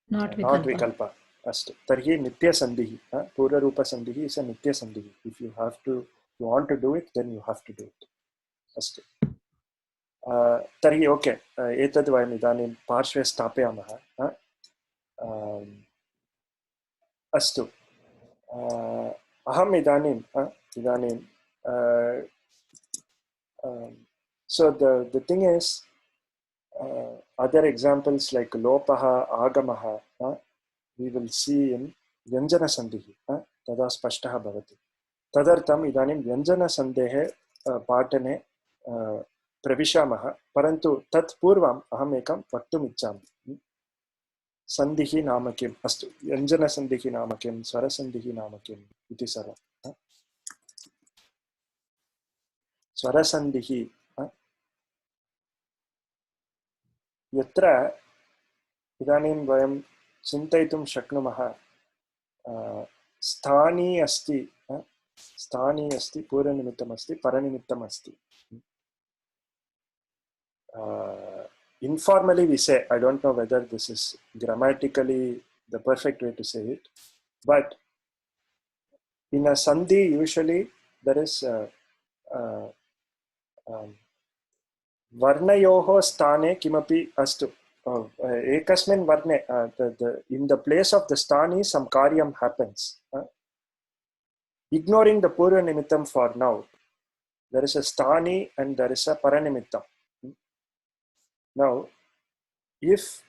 Not Not Vikalpa. अस्तु तर्हि नित्यसन्धिः पूर्वरूपसन्धिः is a नित्यसन्धिः if you have to you want to do it then you have to do it अस्तु तर्हि okay एतद् वयम् इदानीं पार्श्वे स्थापयामः अस्तु अहम् इदानीं so the thing is other examples like lopaha agamaha we will see in vyanjana sandhihi tada spashtah bhavati tadartham idanim vyanjana sandhehe पाठने प्रविशामः परन्तु तत् पूर्वम् अहम् एकं वक्तुम् इच्छामि सन्धिः नाम किम् अस्तु व्यञ्जनसन्धिः नाम किं स्वरसन्धिः नाम किम् इति सर्वं स्वरसन्धिः यत्र इदानीं वयं चिन्तयितुं शक्नुमः स्थानी अस्ति पूर्वनिमित्तम् अस्ति परनिमित्तम् अस्ति informally we say, I don't know whether this is grammatically the perfect way to say it, but in a sandhi usually there is varnayoho sthane kimapi astu ekasmin varne in the place of the sthani some karyam happens ignoring the purva nimittam for now. There is a sthani and there is a paranimittam. Now, if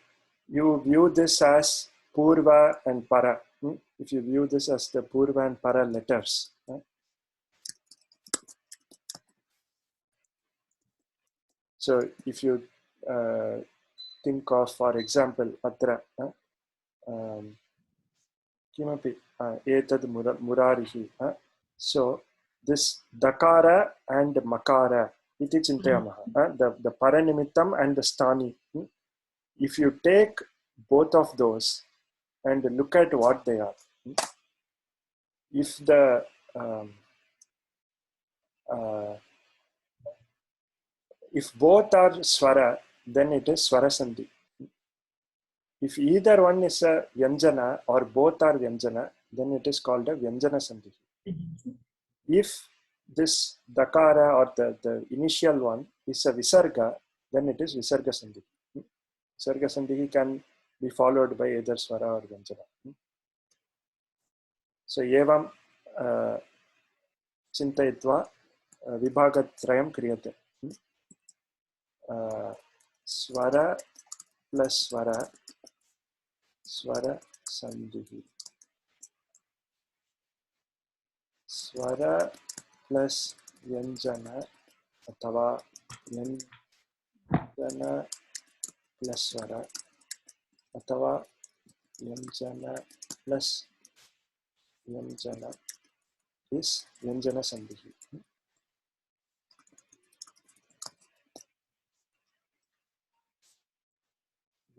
you view this as purva and para, if you view this as the purva and para letters, so if you think of, for example, atra kimapi etad murarihi, so this dakara and makara iti chintayamaha, the paranimittam and the sthani. If you take both of those and look at what they are, if the if both are swara, then it is swara sandhi. If either one is a vyanjana or both are vyanjana, then it is called a vyanjana sandhi. If this dakara or the initial one is a visarga, then it is visarga sandhi. Visarga sandhi can be followed by either swara or vyanjana. So evam chintayitva vibhagatrayam kriyate. Swara plus swara, swara sandhi. Swara plus vyanjana अथवा व्यंजना plus स्वरा अथवा व्यंजना plus व्यंजना इस व्यंजना संधि.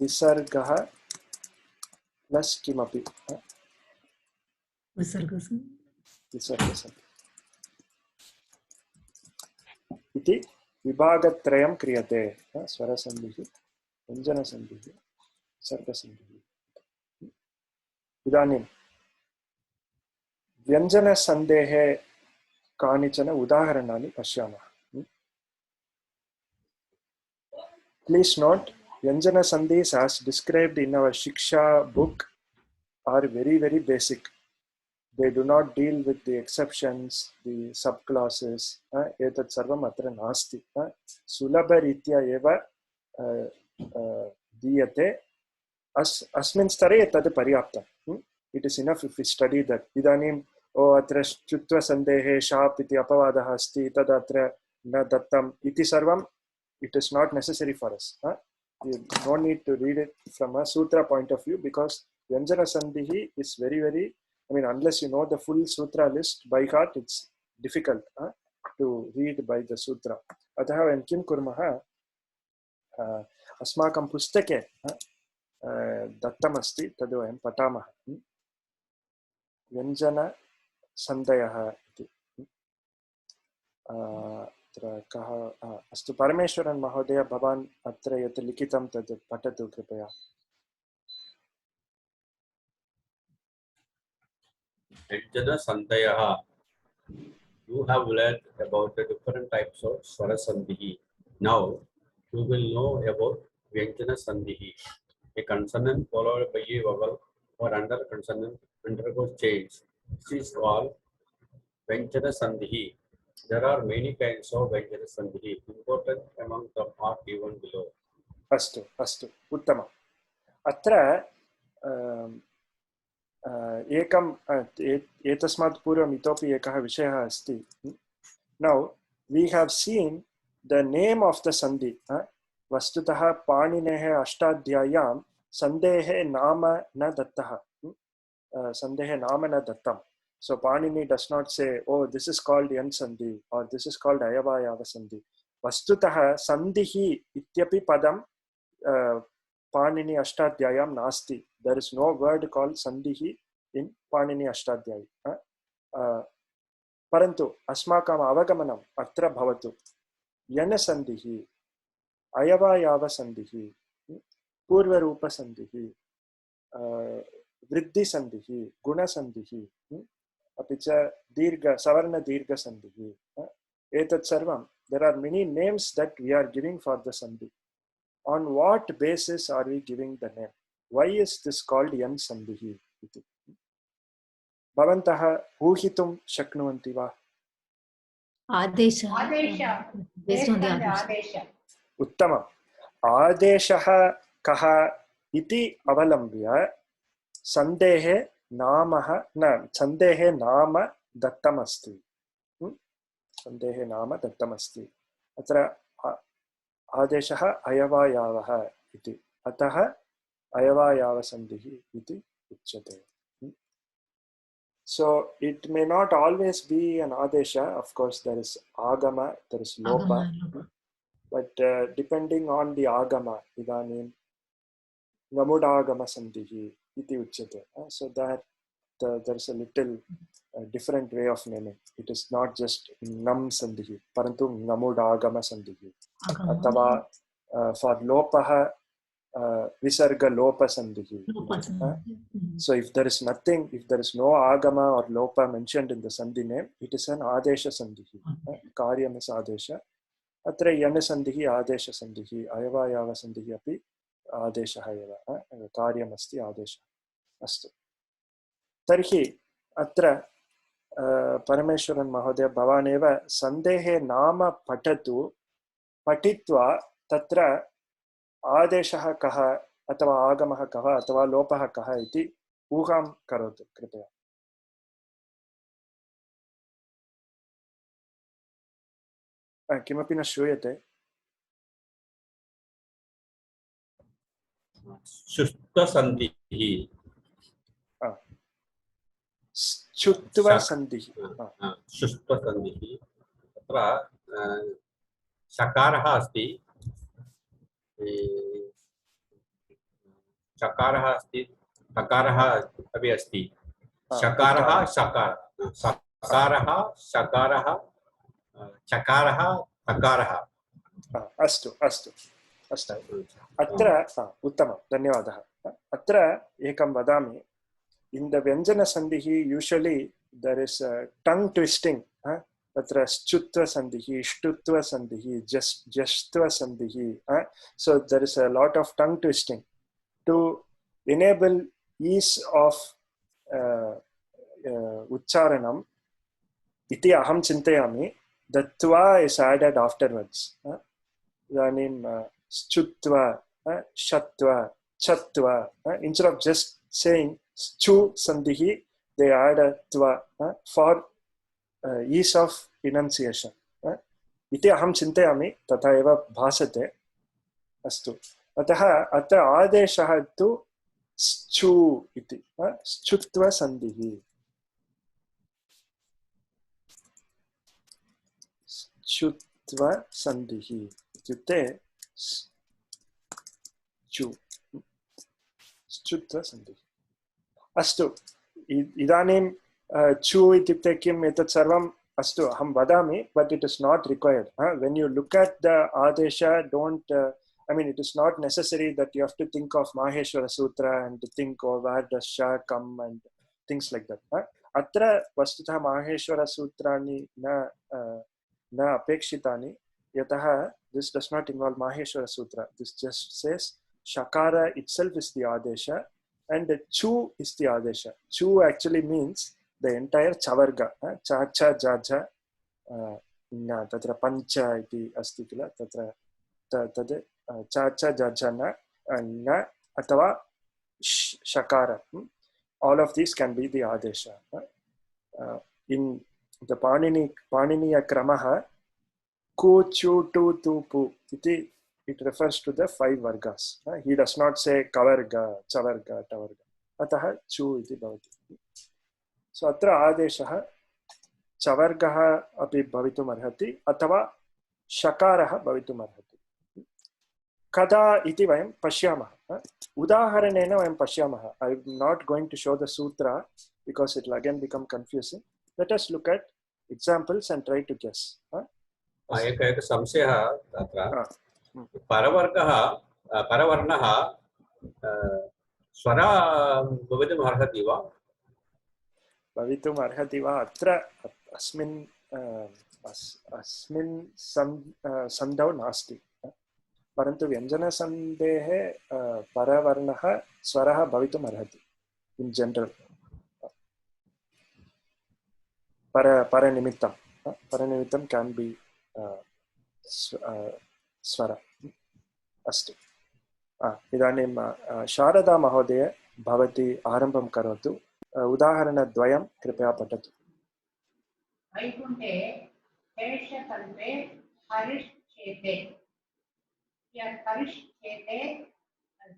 विसर्गः plus किमपि विसर्गः इति विभागत्रयं क्रियते. स्वरसन्धिः, व्यञ्जनसन्धिः, विसर्गसन्धिः. इदानीं व्यञ्जनसन्धेः कानिचन उदाहरणानि पश्यामः. Please note, व्यञ्जन sandhis as described in our Shiksha book are very, very basic. They do not deal with the exceptions, the subclauses. Etat sarvam atra nasti. Sulabha ritya eva diyate. Asmin stare tad paryapta. It is enough if we study that. Idanim atra chutva sandehe shap iti apavadaha asti tad atra na dattam iti sarvam. It is not necessary for us. You don't need to read it from a sutra point of view because Vyanjana Sandhihi is very, very, I mean, unless you know the full sutra list by heart, it's difficult to read by the sutra. Ataha vayam kim kurmah asmakam pustake dattam asti tad vayam patamah. Vyanjana Sandhayah iti. अस्तु परमेश्वरन महोदय भवान् अत्र यत् लिखितं तद् पठतु कृपया. Vyanjana Sandhyaha. You have learned about the different types of Swara Sandhi. Now, you will know about Vyanjana Sandhi. A consonant followed by a vowel or under consonant undergoes change. This is called Vyanjana Sandhi. There are many kinds of Vyanjana Sandhi. Important among them are given below. अस्तु अस्तु उत्तमम् अत्र एकम् एतस्मात् पूर्वम् इतोपि एकः विषयः अस्ति now we have seen the name of the सन्धि वस्तुतः पाणिनेः अष्टाध्याय्यां सन्धेः नाम न दत्तः सन्धेः नाम न दत्तम् so Panini does not say oh this is called yan sandhi or this is called ayavayava sandhi vastutah sandhihi ityapi padam Panini Ashtadhyayam nasti. There is no word called Sandhihi in Panini Ashtadhyayi. Parantu asmakam avagamanam atra bhavatu. Yana Sandhihi, Ayavayava Sandhihi, Purvarupa Sandhihi, Vriddhi Sandhihi, Guna Sandhihi, apicha Dirga, Savarna Dirga Sandhihi. Etat sarvam. There are many names that we are giving for the Sandhi. On what basis are we giving the name? Why is this called yan sandhihi? Bhavantah uhitum shaknuvanti va? Adesha. Based on the Adesha. Uttamam. Adeshaha kaha iti avalambya sandehe namaha na sandehe nama dattamasti. Sandehe nama dattamasti. Atra आदेशः अयवायावः इति अतः अयवायावसन्धिः इति उच्यते. So it may not always be an adesha. Of course, there is agama, there is lopa, but depending on the agama, idanim namudagama sandhihi iti uchyate. So that there is a little different way of naming. It is not just nam sandhihi, parantu namudagama sandhihi. Atava for lopaha visarga lopa sandhihi. So if there is nothing, if there is no agama or lopa mentioned in the sandhi name, it is an adesha sandhihi. Karyam is adesha. Atra yana sandhihi adesha sandhihi. Ayavayava sandhihi api adesha eva. Karyam asti adesha. Astu. Tarhi atra Parameshwaran Mahodaya Bhavaneva Sandehe Nama Patatu Patitva Tatra Adeshaha Kaha Atava Agamaha Kaha Atava Lopaha Kaha iti Uham Karotu Kripaya. Kimapi na shruyate? Shushta Sandhihi. Chutva Sandhihi. Shushta Sandhihi. Tatra Shakaraha asti. Shakaraha asti. Shakaraha api asti. Shakaraha Shakar. Shakaraha Shakaraha Shakaraha Shakaraha. Astu. Atra Uttama. Dhanyavadaha. Atra ekam vadami. In the Vyanjana Sandhihi, usually there is a tongue twisting. Tatra Schutva Sandhihi, Shtutva Sandhihi, Jashtva Sandhihi. So there is a lot of tongue twisting. To enable ease of Ucharanam, iti aham chintayami, the tva is added afterwards. Idanim Schutva, Shatva, Chatva. Instead of just saying Chu Sandhihi, they add a tva for ease of enunciation. Iti aham chintayami, tatha eva bhasate. Astu. Ataha atra adeshaha tu schu iti. Schutva Sandhihi. Schutva Sandhihi. Ityukte chu. Schutva Sandhihi. Astu. Idanim chu ityukte kim etat sarvam astu aham vadami, but it is not required. When you look at the adesha, don't it is not necessary that you have to think of Maheshwara Sutra and to think, oh, where does Sha come and things like that. अत्र वस्तुतः माहेश्वरसूत्राणि न अपेक्षितानि यतः this does not involve Maheshwara Sutra. This just says Shakara itself is the Adesha and Chu is the Adesha. Chu actually means the entire Chavarga. Cha, cha, ja, ja. Tatra Pancha iti asti kila. Tatra tade cha, cha, ja, ja, na atava Shakara. All of these can be the Adesha. In the Paniniya Kramaha, Ku, chu, tu, tu, pu. It refers to the 5 vargas. He does not say kavarga, chavarga, tavarga. Ataha chu iti bhavati. So atra adeshaha chavargaha api bhavitum arhati athava shakaraha bhavitum arhati. Kada iti vayam pashyamaha. Udaharanena vayam pashyamaha. I am not going to show the sutra because it will again become confusing. Let us look at examples and try to guess. एक संशयः तत्र परवर्णः स्वर भवितुम् अर्हति वा भवितुम् अर्हति वा अत्र अस्मिन् सन्धौ नास्ति परन्तु व्यञ्जनसन्धेः परवर्णः स्वरः भवितुम् अर्हति in general परनिमित्तं can be स्वरा अस्तु इदानीं शारदा महोदय भवती आरम्भं करोतु उदाहरणद्वयं कृपया पठतु वैकुण्ठे शेषकल्पे हरिश्चेते here हरिश्चेते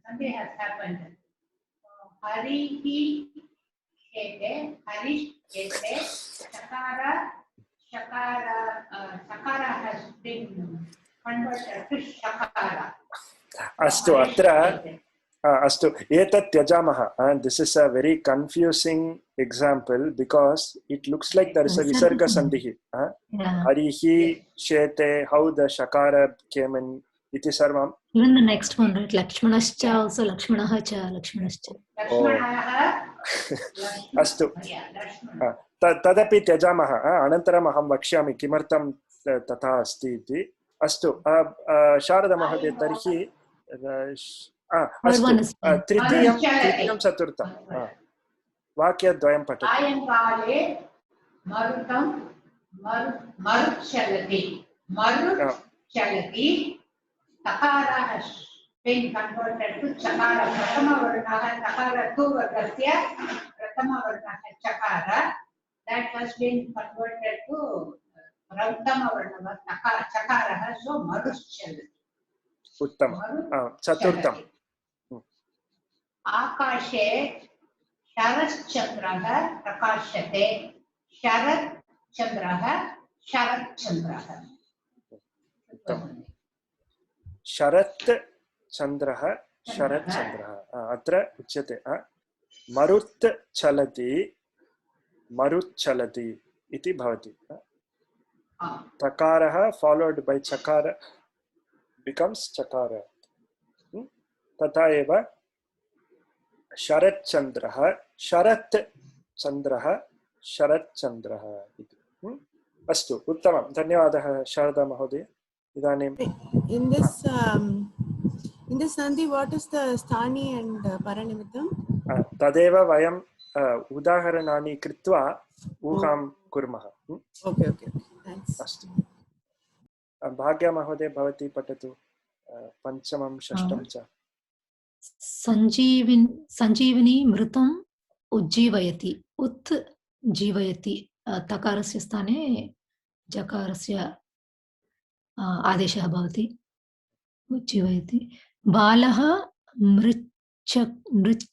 something has happened harihi chete harishchete Shakara has been converted to Shakara. अस्तु अत्र अस्तु एतत् त्यजामः this is a very confusing example because it looks like there is a visarga sandhi harihi shete how the shakara came in iti sarvam even the next one right lakshmanascha also lakshmanaha cha lakshmanascha अस्तु तदपि त्यजामः अनन्तरम् अहं वक्ष्यामि किमर्थं तथा अस्ति इति अस्तु शारदा महोदय तर्हि अस्तु तृतीयं चतुर्थं वाक्यद्वयं पठतु सायङ्काले मरुतं मरुच्चलति तकारः been converted to chakara pratamavarnaha takara tu vargasya pratamavarnaha chakara that has been converted to pratamavarnaha chakara so maruschalati उत्तमं चतुर्थम् आकाशे शरच्चन्द्रः प्रकाशते शरच्चन्द्रः शरत् चन्द्रः शरत् चन्द्रः अत्र उच्यते मरुच्चलति इति भवति तकारः followed by chakara becomes chakara तथा एव शरत् चन्द्रः इति अस्तु उत्तमं धन्यवादः शारदा महोदय इदानीं in this sandhi what is the sthani and paranimitam तदेव वयं उदाहरणानि कृत्वा ऊहां कुर्मः okay thanks अस्तु भाग्या महोदय भवती पठतु पंचमं षष्ठं च संजीवनी मृतम् उज्जीवयति उत् जीवयति तकारस्य स्थाने जकारस्य आदेशः भवति उज्जीवयति बालः मृच्छकटिकां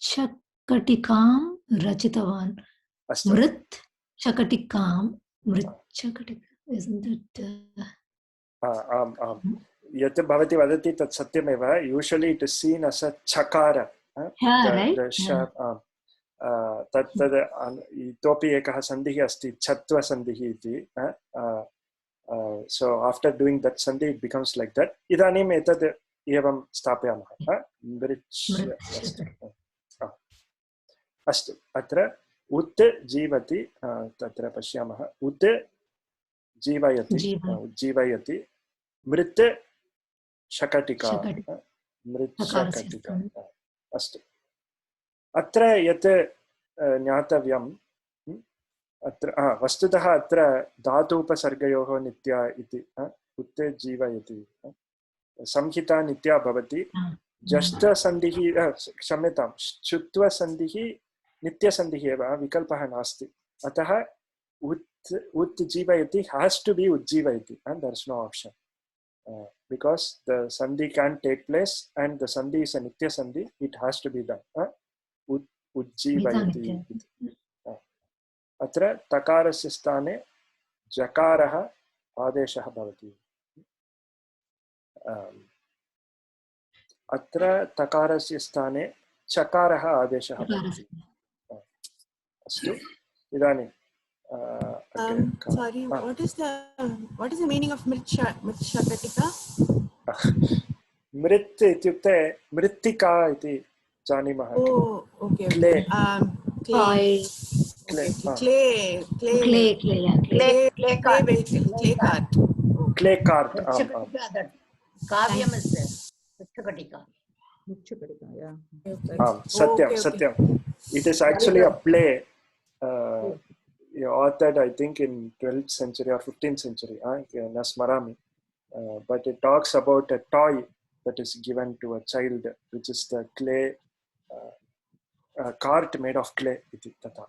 रचितवान् मृच्छकटिका isn't it आम् यत् भवती वदति तत् सत्यमेव usually it is seen as a चकार तद् इतोपि एकः सन्धिः अस्ति छत्वसन्धिः इति so after doing that sandhi it becomes like that idanim etad evam stapyamah astu atra उत् जीवति तत्र पश्यामः उत् जीवयति उज्जीवयति मृत् शकटिका मृत् शकटिका अस्तु अत्र यत् ज्ञातव्यम् अत्र वस्तुतः अत्र धातूपसर्गयोः नित्या इति उत् जीवयति संहिता नित्या भवति जष्टसन्धिः क्षम्यतां शुत्वसन्धिः नित्यसन्धिः एव विकल्पः नास्ति अतः उत् जीवयति has to be उज्जीवयति and there is no option because the sandhi can take place and the sandhi is a nitya sandhi it has to be done उज्जीवयति अत्र तकारस्य स्थाने जकारः आदेशः भवति अत्र तकारस्य स्थाने चकारः आदेशः भवति अस्तु इदानीं sorry what is the meaning of mritshakatika मृत् इत्युक्ते मृत्तिका इति जानीमः okay clay clay cart kavyam is mritshakatika satyam it is actually a play authored I think in 12th century or 15th century nasmarami but it talks about a toy that is given to a child which is the clay cart made of clay iti tata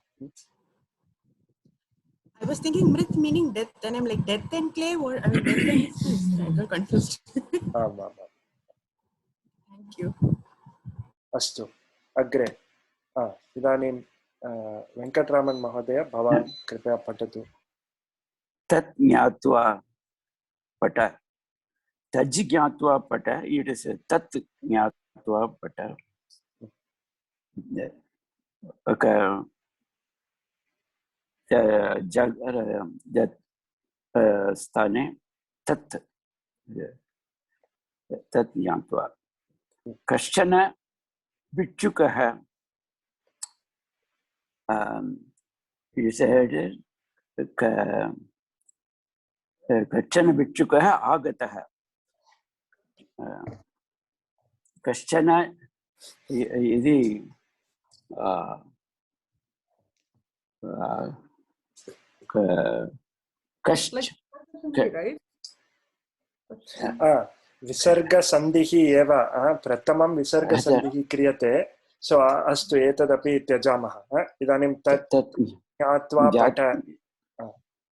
I was thinking mrit meaning death and I'm like death and clay or I mean death and I got confused thank you astu agre idanim Venkataraman महोदय भवान् कृपया पठतु तत् ज्ञात्वा पठ तज् ज्ञात्वा पठ it is तत् ज्ञात्वा पठ स्थाने तत् तत् ज्ञात्वा कश्चन भिक्षुकः you said कश्चन भिक्षुकः आगतः कश्चन यदि विसर्गसन्धिः एव प्रथमं विसर्गसन्धिः क्रियते सो अस्तु एतदपि त्यजामः इदानीं तत् ज्ञात्वा पठ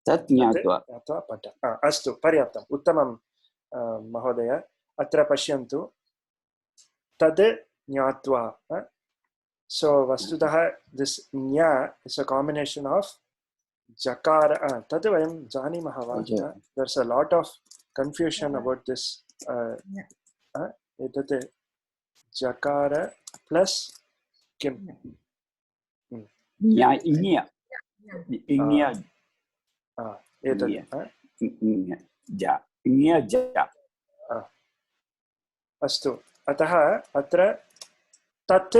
तत् ज्ञात्वा पठ अस्तु पर्याप्तम् उत्तमं महोदय अत्र पश्यन्तु तद् ज्ञात्वा सो वस्तुतः दिस् ज्ञा इस् अ काम्बिनेशन् आफ् जकार तद् वयं जानीमः वा there is a lot of confusion about this एतत् जकार प्लस् किम् अस्तु अतः अत्र तत्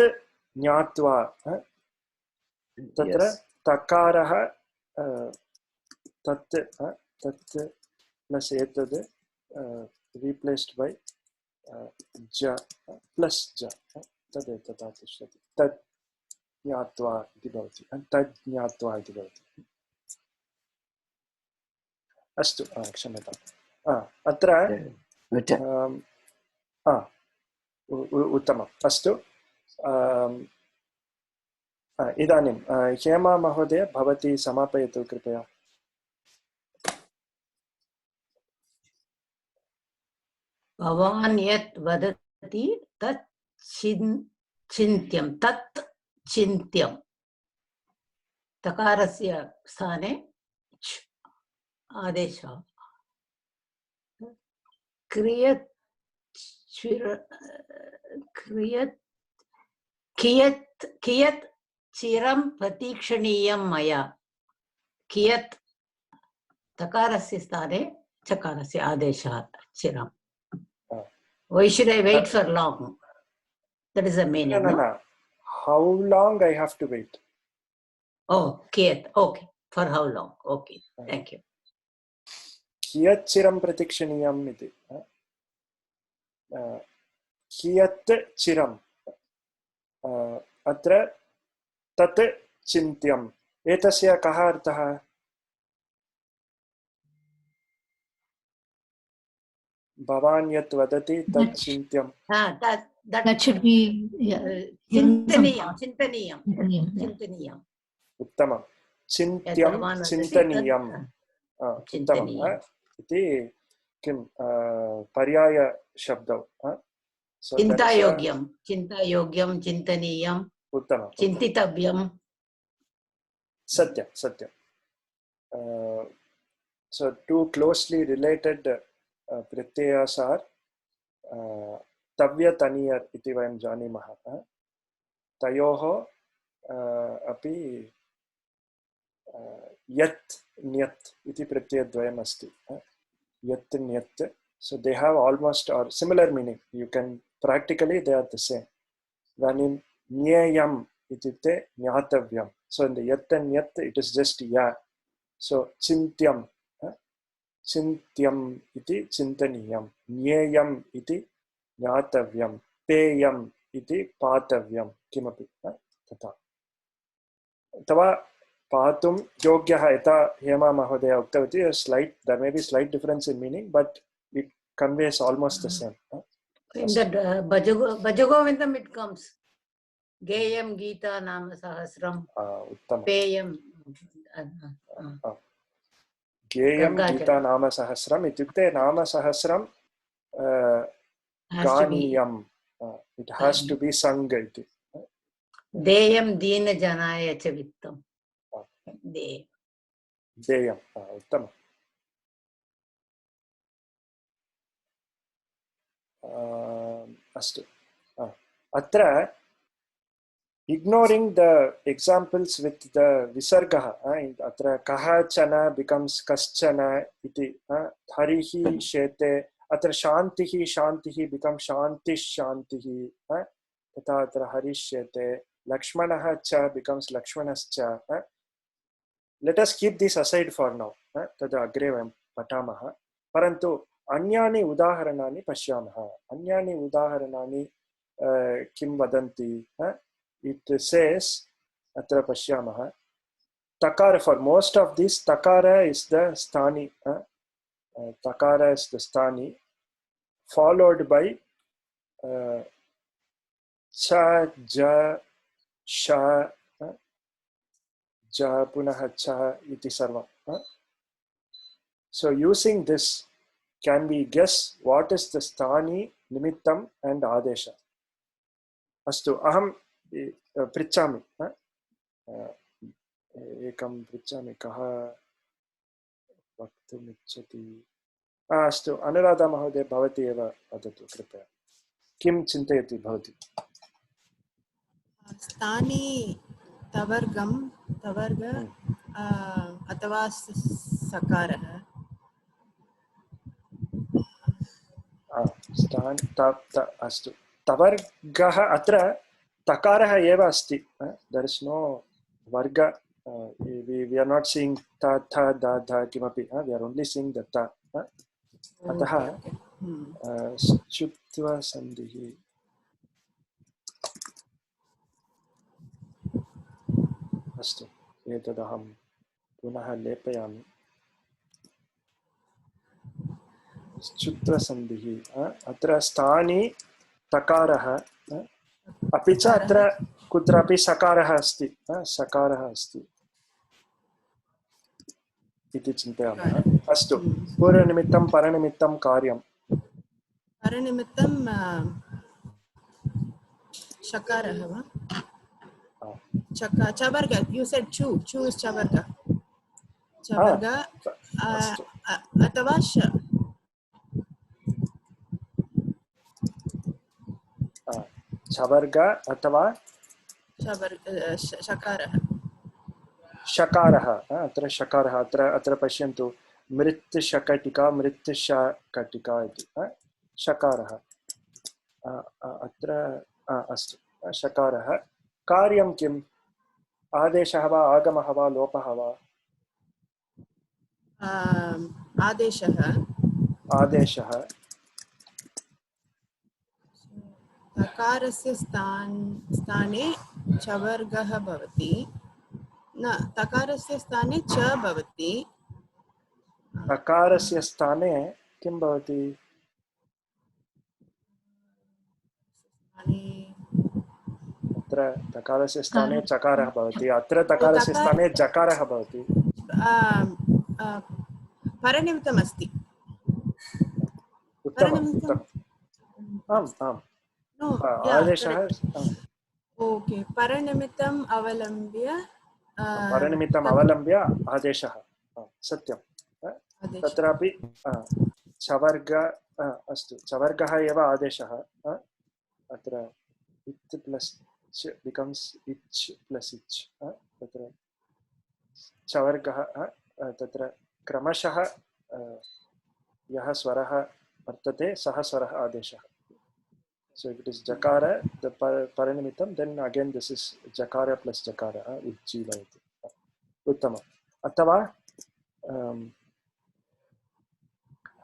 ज्ञात्वा तत्र तकारः तत् तत् प्लस् एतद् replaced by ja plus ja तद् तथा तिष्ठति तत् ज्ञात्वा इति भवति तत् ज्ञात्वा इति भवति अस्तु क्षम्यताम् अत्र उत्तमम् अस्तु इदानीं हेमा महोदय भवती समापयतु कृपया भवान् यत् वदति तत् चिन्त्यं तत् चिन्त्यं तकारस्य स्थाने आदेशः क्रियत् कियत् चिरं प्रतीक्षणीयं मया कियत् तकारस्य स्थाने चकारस्य आदेशः चिरं why should I wait for long? That is the meaning. No. How long I have to wait? Oh, Kiet. Okay. For how long? Okay. Thank you. कियत् चिरं प्रतीक्षणीयम् इति कियत् चिरम् अत्र तत् चिन्त्यम् एतस्य कः अर्थः भवान् यत् वदति तत् चिन्त्यम् that should be चिन्तनीयम् उत्तमं चिन्त्यं चिन्तनीयम् उत्तमम् इति किं पर्याय शब्दौ चिन्तायोग्यं चिन्तनीयम् उत्तमं चिन्तितव्यं सत्यं सत्यं so two closely related pratyayas are tavya taniyar iti vayam janimah tayoho api yat nyat iti pratyayadvayam asti yat nyat so they have almost or similar meaning you can practically they are the same vanim nyayam ityukte nyatavyam so in the yat and nyat it is just ya so chintyam चिन्त्यम् इति चिन्तनीयं ज्ञेयम् इति ज्ञातव्यं पेयम् इति पातव्यं किमपि तथा अथवा पातुं योग्यः यथा हेमा महोदय उक्तवती slight there may be slight difference in meaning but it conveys almost the same in that Bhajagovindam it comes Geyam Gita Nama Sahasram उत्तमं पेयं गेयं गीता नाम सहस्रम् इत्युक्ते नाम सहस्रं गानीयम् it has to be sung इति देयं दीनजनाय च वित्तं देयम् उत्तमम् अस्तु अत्र ignoring the examples with the visargah atra kahachana becomes kaschana iti harihi shete atra shantihi becomes shantish shantihi tata atra harishyate lakshmanah cha becomes lakshmanascha let us keep this aside for now tada agre vayam patamah parantu anyani udaharanani pashyamah anyani udaharanani kim vadanti it says atra pashyamah takara for most of this takara is the sthani takara is the sthani followed by cha ja sha ja punah cha iti sarvam so using this can we guess what is the sthani nimittam and adesha astu aham पृच्छामि एकं पृच्छामि कः वक्तुमिच्छति अस्तु अनुराधा महोदय भवती एव वदतु कृपया किं चिन्तयति भवती स्थाने तवर्ग अथवा सकारः अस्तु तवर्गः अत्र takarah eva asti there is no varga we are not seeing ta tha da dha kimapi we are only seeing the ta atah chutva sandhihi astu etadaham punah lepayami chutva sandhihi atra sthani takarah अपि च अत्र कुत्रापि सकारः अस्ति इति चिन्तयामः अस्तु पूर्वनिमित्तं परनिमित्तं कार्यं परनिमित्तं शकारः वा chavarga you said chu is chavarga अथवा chavarga अथवा शकारः अत्र शकारः अत्र पश्यन्तु मृत् शकटिका मृत् शकटिका इति शकारः अत्र अस्तु शकारः कार्यं किम् आदेशः वा आगमः वा लोपः वा? आदेशः आदेशः तकारस्य स्थाने चवर्गः भवति, न तकारस्य स्थाने च भवति, तकारस्य स्थाने किं भवति? अत्र तकारस्य स्थाने चकारः भवति, अत्र तकारस्य स्थाने जकारः भवति। परनिमित्तम् अस्ति। उत्तमम् उत्तमम्। आम् आम् आदेशः ओके परनिमित्तम् अवलम्ब्य परनिमित्तम् अवलम्ब्य आदेशः सत्यं। तत्रापि चवर्ग अस्तु चवर्गः एव आदेशः। अत्र इत् प्लस् च बिकम्स् इच् प्लस् इच्। तत्र चवर्गः तत्र क्रमशः यः स्वरः वर्तते सः स्वरः आदेशः। So if it is jakara, the paranimitam, then again this is jakara plus jakara, ujji bhavati. Uttama. Athava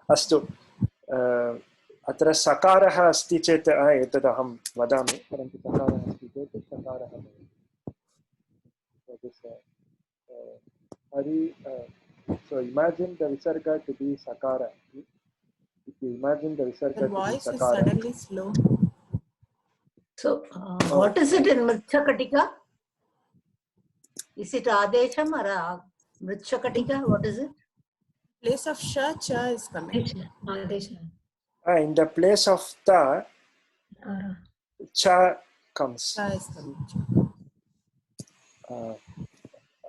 astu अत्र सकारः अस्ति चेत् एतद् अहं वदामि, परन्तु सकारः अस्ति चेत् सकारः भवति। So imagine the visarga to be sakara. If you imagine the visarga to be sakara. The voice is suddenly slow. So, what is it in Mritshakatika? Is it Adesham or Mritshakatika? What is it? Place of Sha, Cha is coming. In the place of Ta, Cha comes. Cha is coming.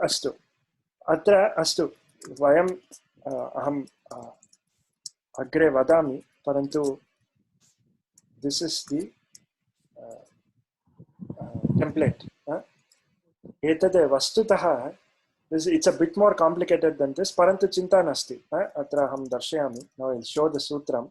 Astu. Atra astu. Vayam aham agre vadami, parantu this is the template. Etade vastutah, it's a bit more complicated than this, parantu chinta nasti. Atra aham darshayami. Now I'll show the sutram.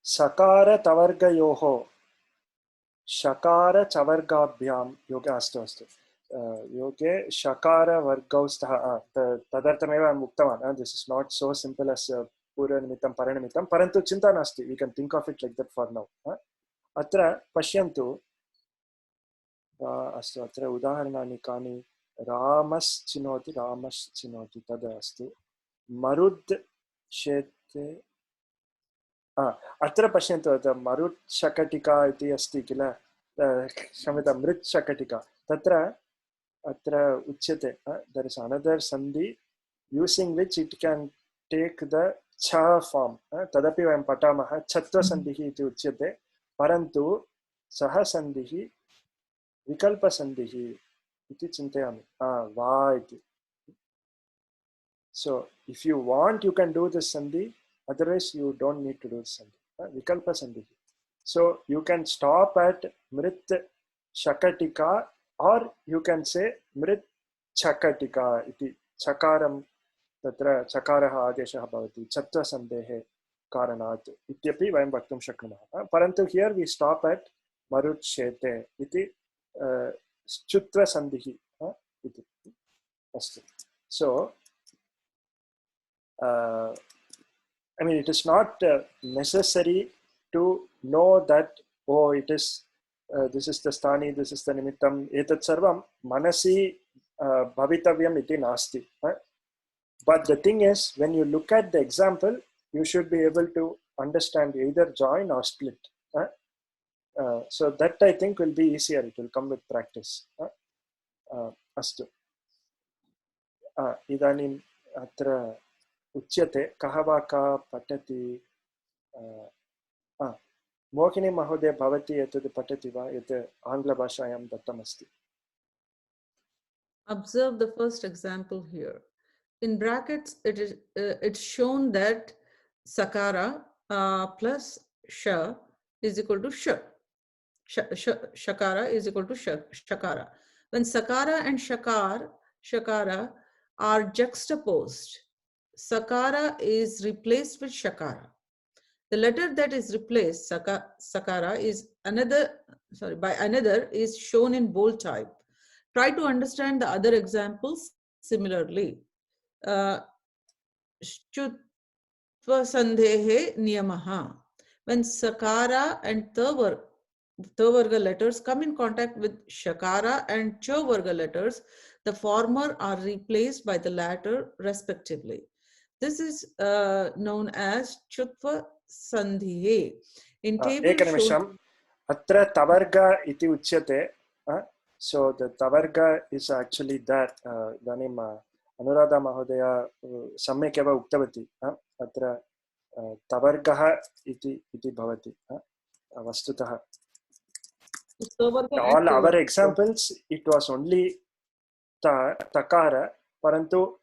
सकार तवर्गयोः शकार चवर्गाभ्यां योगे अस्तु अस्तु योगे शकार वर्गौ स्तः तदर्थमेव अहम् उक्तवान् this is not so simple as पूर्वनिमित्तं परनिमित्तं परन्तु चिन्ता नास्ति we can think of it like that for now अत्र पश्यन्तु अस्तु अत्र उदाहरणानि कानि रामश्चिनोति तद् अस्तु मरुद् शेते अत्र पश्यन्तु मरुच्छकटिका इति अस्ति किल क्षम्यतां मृच्छकटिका तत्र अत्र उच्यते there is another sandhi using which it can take the छ फॉर्म तदपि वयं पठामः छत्वसन्धिः इति उच्यते परन्तु सः सन्धिः विकल्पसन्धिः इति चिन्तयामि वा इति so if you want you can do this sandhi otherwise you don't need to do this sandhi vikalpa sandhi so you can stop at mrit shakatika or you can say mrit chakatika iti chakaram tatra chakarah adeshah bhavati chatva sandhehe karanat ityapi vayam vaktum shaknumah parantu here we stop at marut shete iti chutva sandhi iti astu so I mean, it is not necessary to know that, oh, it is, this is the sthani, this is the nimittam, etat sarvam manasi bhavitavyam iti nasti. But the thing is, when you look at the example, you should be able to understand either join or split. So that I think will be easier, it will come with practice. Astu. Idanim atra उच्यते कः वा का पठति मोहिनी महोदय भवती एतद् पठति वा यत् आङ्ग्लभाषायां दत्तमस्ति Observe the first example here. In brackets, it is it's shown that sakara plus sha is equal to sha. Shakara is equal to shakara. When sakara and shakara are juxtaposed. Sakara is replaced with shakara. The letter that is replaced, sakara, is by another is shown in bold type. Try to understand the other examples similarly. Shtutva sandhehe niyamaha. When sakara and tavarga letters come in contact with shakara and chavarga letters, the former are replaced by the latter respectively. This is known as chutva sandhihe. In table shown atra tavarga iti uchyate. So the tavarga is actually that idanim Anuradha Mahodaya सम्यक् एव उक्तवती अत्र तवर्गः इति भवति वस्तुतः. All our examples it was only takara, parantu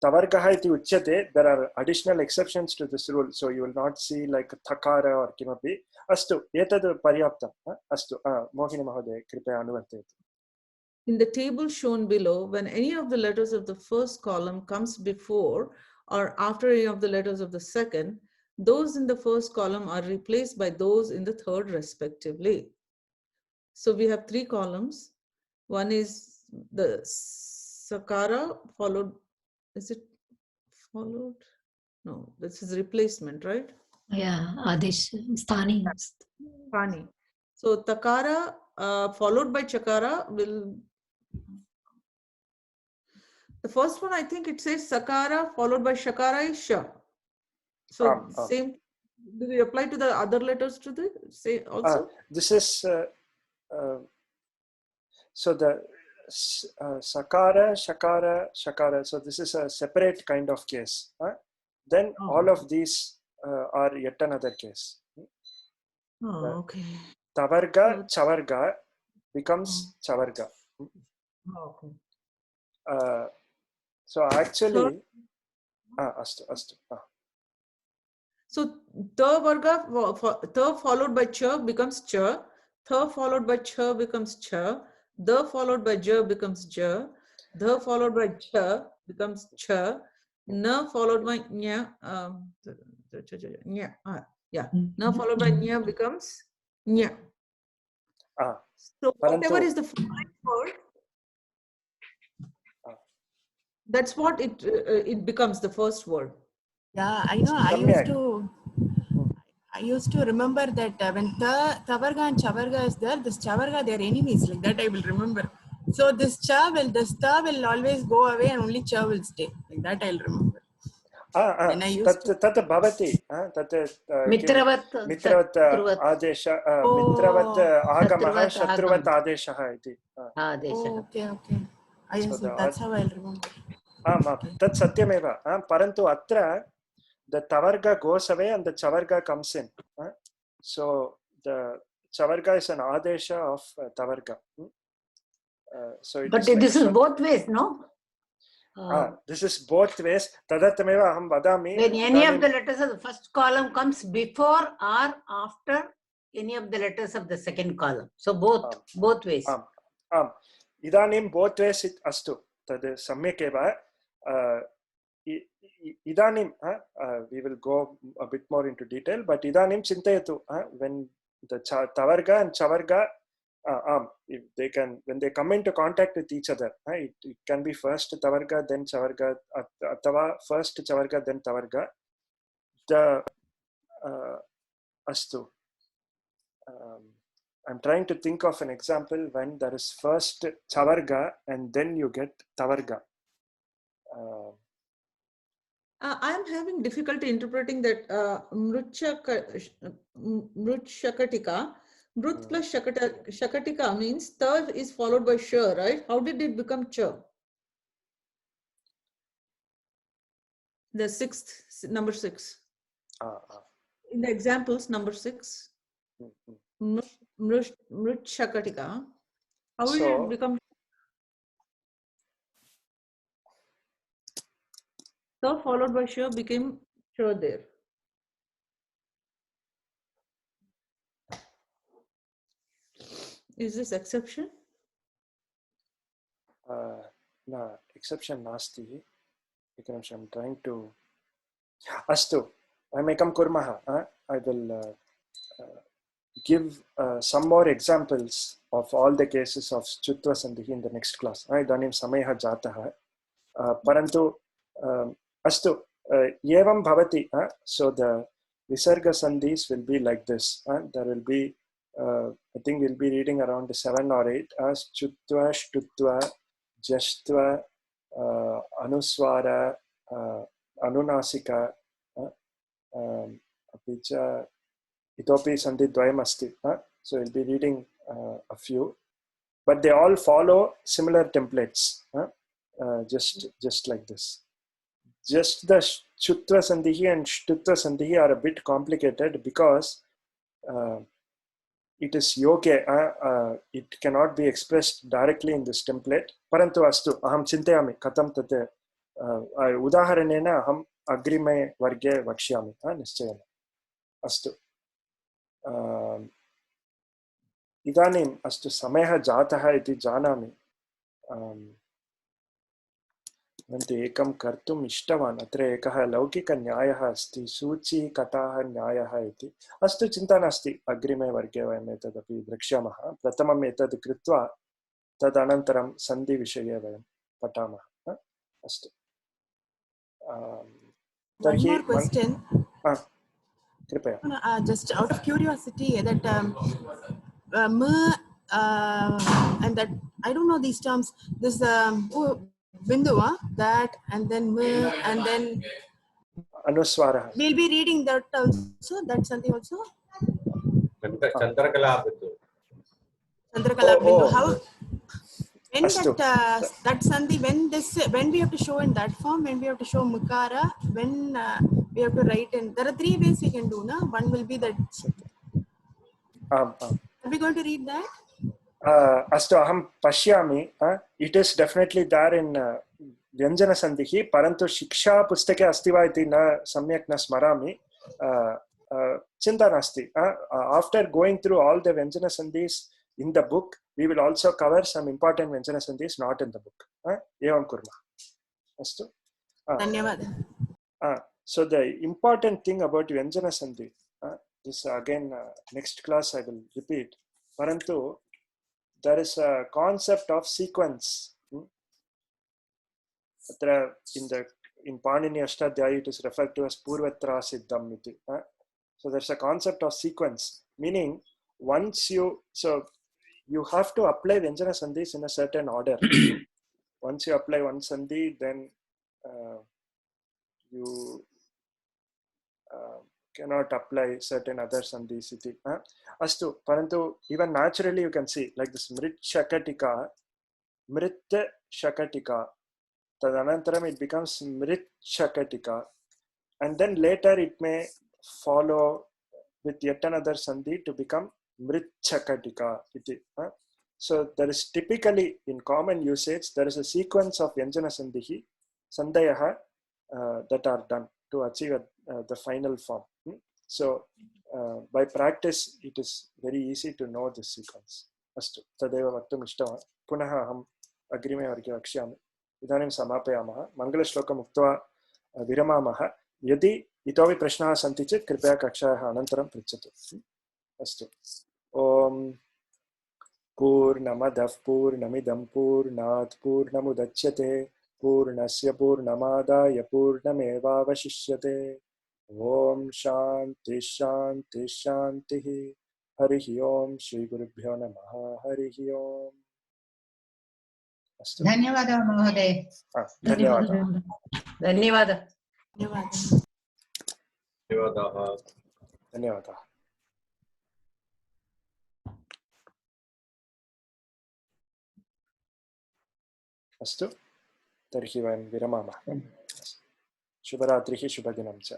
tavargah iti uchyate. There are additional exceptions to this rule, so you will not see like thakara or kimapi. Astu etad paryaptam. Astu Mohini Mahodaya kripaya anuvartayatu. In the table shown below, when any of the letters of the first column comes before or after any of the letters of the second, those in the first column are replaced by those in the third respectively. So we have three columns. One is the sakara followed, is it followed? No, this is replacement, right? Yeah, Adesh, Sthani. Sthani. So takara followed by chakara will, the first one I think it says sakara followed by shakara is sha. So same, do we apply to the other letters to the say also? This is so the sakara, shakara, shakara. So this is a separate kind of case. Then all of these are yet another case. Okay. Tavarga, chavarga becomes chavarga. Okay. So actually, astu. So ta varga, ta followed by cha becomes cha, tha followed by cha becomes cha, da followed by ja becomes ja, dha followed by cha becomes cha, na followed by nya, na followed by nya becomes nya. So whatever is the following word, that's what it becomes, the first word. Yeah, I know. I used to remember that when tavarga and chavarga is there, this chavarga, they are enemies. Like that I will remember. So this ta will always go away and only cha will stay. Like that I'll remember. तत् भवति तत् मित्रवत् आदेश मित्रवत् आगमः शत्रुवत् आदेशः इति. Okay. That's how I'll remember. तत् सत्यमेव. परन्तु अत्र the tavarga goes away and the chavarga comes in. So the chavarga is an adesha of tavarga. So but this is both ways, no? This is both ways. Tadattameva aham vadami. When any of the letters of the first column comes before or after any of the letters of the second column. So both ways. Idanim both ways it astu. Tad samyak eva. Idanim, we will go a bit more into detail, but idanim chintayatu, when the tavarga and chavarga, if they can, when they come into contact with each other, it can be first tavarga, then chavarga, atava first chavarga, then tavarga. The astu. I'm trying to think of an example when there is first chavarga and then you get tavarga. I am having difficulty interpreting that mrutshakatika. Mrut plus shakatika means ta is followed by sha, right? How did it become cha? The sixth, number 6. In the examples, number 6. Mrutshakatika. How did it become? Ta followed by sha became sha there. Is this exception? न exception नास्ति एकनिमिषं trying two अस्तु वयमेकं कुर्मः I will give some more examples of all the cases of Chutva Sandhi in the next class. इदानीं समयः जातः परन्तु अस्तु एवं भवति so the Visarga Sandhis will be like this. There will be I think we'll be reading around 7 or 8 as Chutva, Shtutva, Jashtva, Anuswara, Anunasika, अपि च इतोपि सन्धिद्वयम् अस्ति. So we'll be reading a few, but they all follow similar templates, just like this. Just the Chutva Sandhi and Shtutva Sandhi are a bit complicated because it is yoke. It cannot be expressed directly in this template. Parantu astu aham chintayami katam tate udaharanena aham अग्रिमे वर्गे वक्ष्यामि निश्चयेन. अस्तु इदानीम् अस्तु समयः जातः इति जानामि. परन्तु एकं कर्तुम् इष्टवान्. अत्र एकः लौकिकन्यायः अस्ति, सूचीकटाः न्यायः इति. अस्तु चिन्ता नास्ति, अग्रिमे वर्गे वयम् एतदपि द्रक्ष्यामः. प्रथमम् एतद् कृत्वा तदनन्तरं सन्धिविषये वयं पठामः. अस्तु One more question. Just out of curiosity, that and that I don't know these terms. This bindu, that, and then and then Anuswara. We'll be reading that also. That's something also. Chandrakala bindu. Chandrakala bindu. How? When that sandhi, when we have to show in that form, when we have to show mukara, when we have to write in, there are 3 ways we can do, na? One will be that. Are we going to read that? Astu aham pashyami. It is definitely there in Vyanjana Sandhihi, parantu shiksha pustake asti va iti na samyak na smarami. Chinta nasti. After going through all the Vyanjana Sandhis in the book, we will also cover some important Vyanjana Sandhis not in the book. Evam kurma. Astu. Dhanyawad. So the important thing about Vyanjana Sandhi, this again next class I will repeat. Parantu, there is a concept of sequence. In Panini Ashtadhyayi it is referred to as Purvatra Siddham iti. So there's a concept of sequence, meaning once you have to apply Vyanjana Sandhis in a certain order. Once you apply one Sandhi, then you cannot apply certain other Sandhis iti. Astu, parantu even naturally you can see like this Mrit Shakatika, Mrit Shakatika, tadanantaram it becomes Mrit Shakatika, and then later it may follow with yet another Sandhi to become Mrit Shakatika iti. So there is typically in common usage there is a sequence of Vyanjana Sandhihi, Sandhayaha that are done to achieve the final form. So by practice it is very easy to know this sequence. Astu tadeva vaktum ishtavam. Punah aham agrime varge vakshyami. Idanim samapayamah. Mangalashloka muktva viramamah. Yadi itovi prashnaः सन्ति चेत् कृपया कक्षायाः अनन्तरं पृच्छतु. अस्तु. ओम पूर्णमदः पूर्णमिदं पूर्णात् पूर्णमुदच्यते पूर्णस्य पूर्णमादाय पूर्णमेवावशिष्यते. ओम शांति शांति शांतिः. हरिः ओम श्री गुरुभ्यो नमः. हरिः ओम. अस्तु. धन्यवादः महोदय. धन्यवादः. धन्यवादः. धन्यवादः. अस्तु तर्हि वयं विरमामः. शुभरात्रिः शुभदिनं च.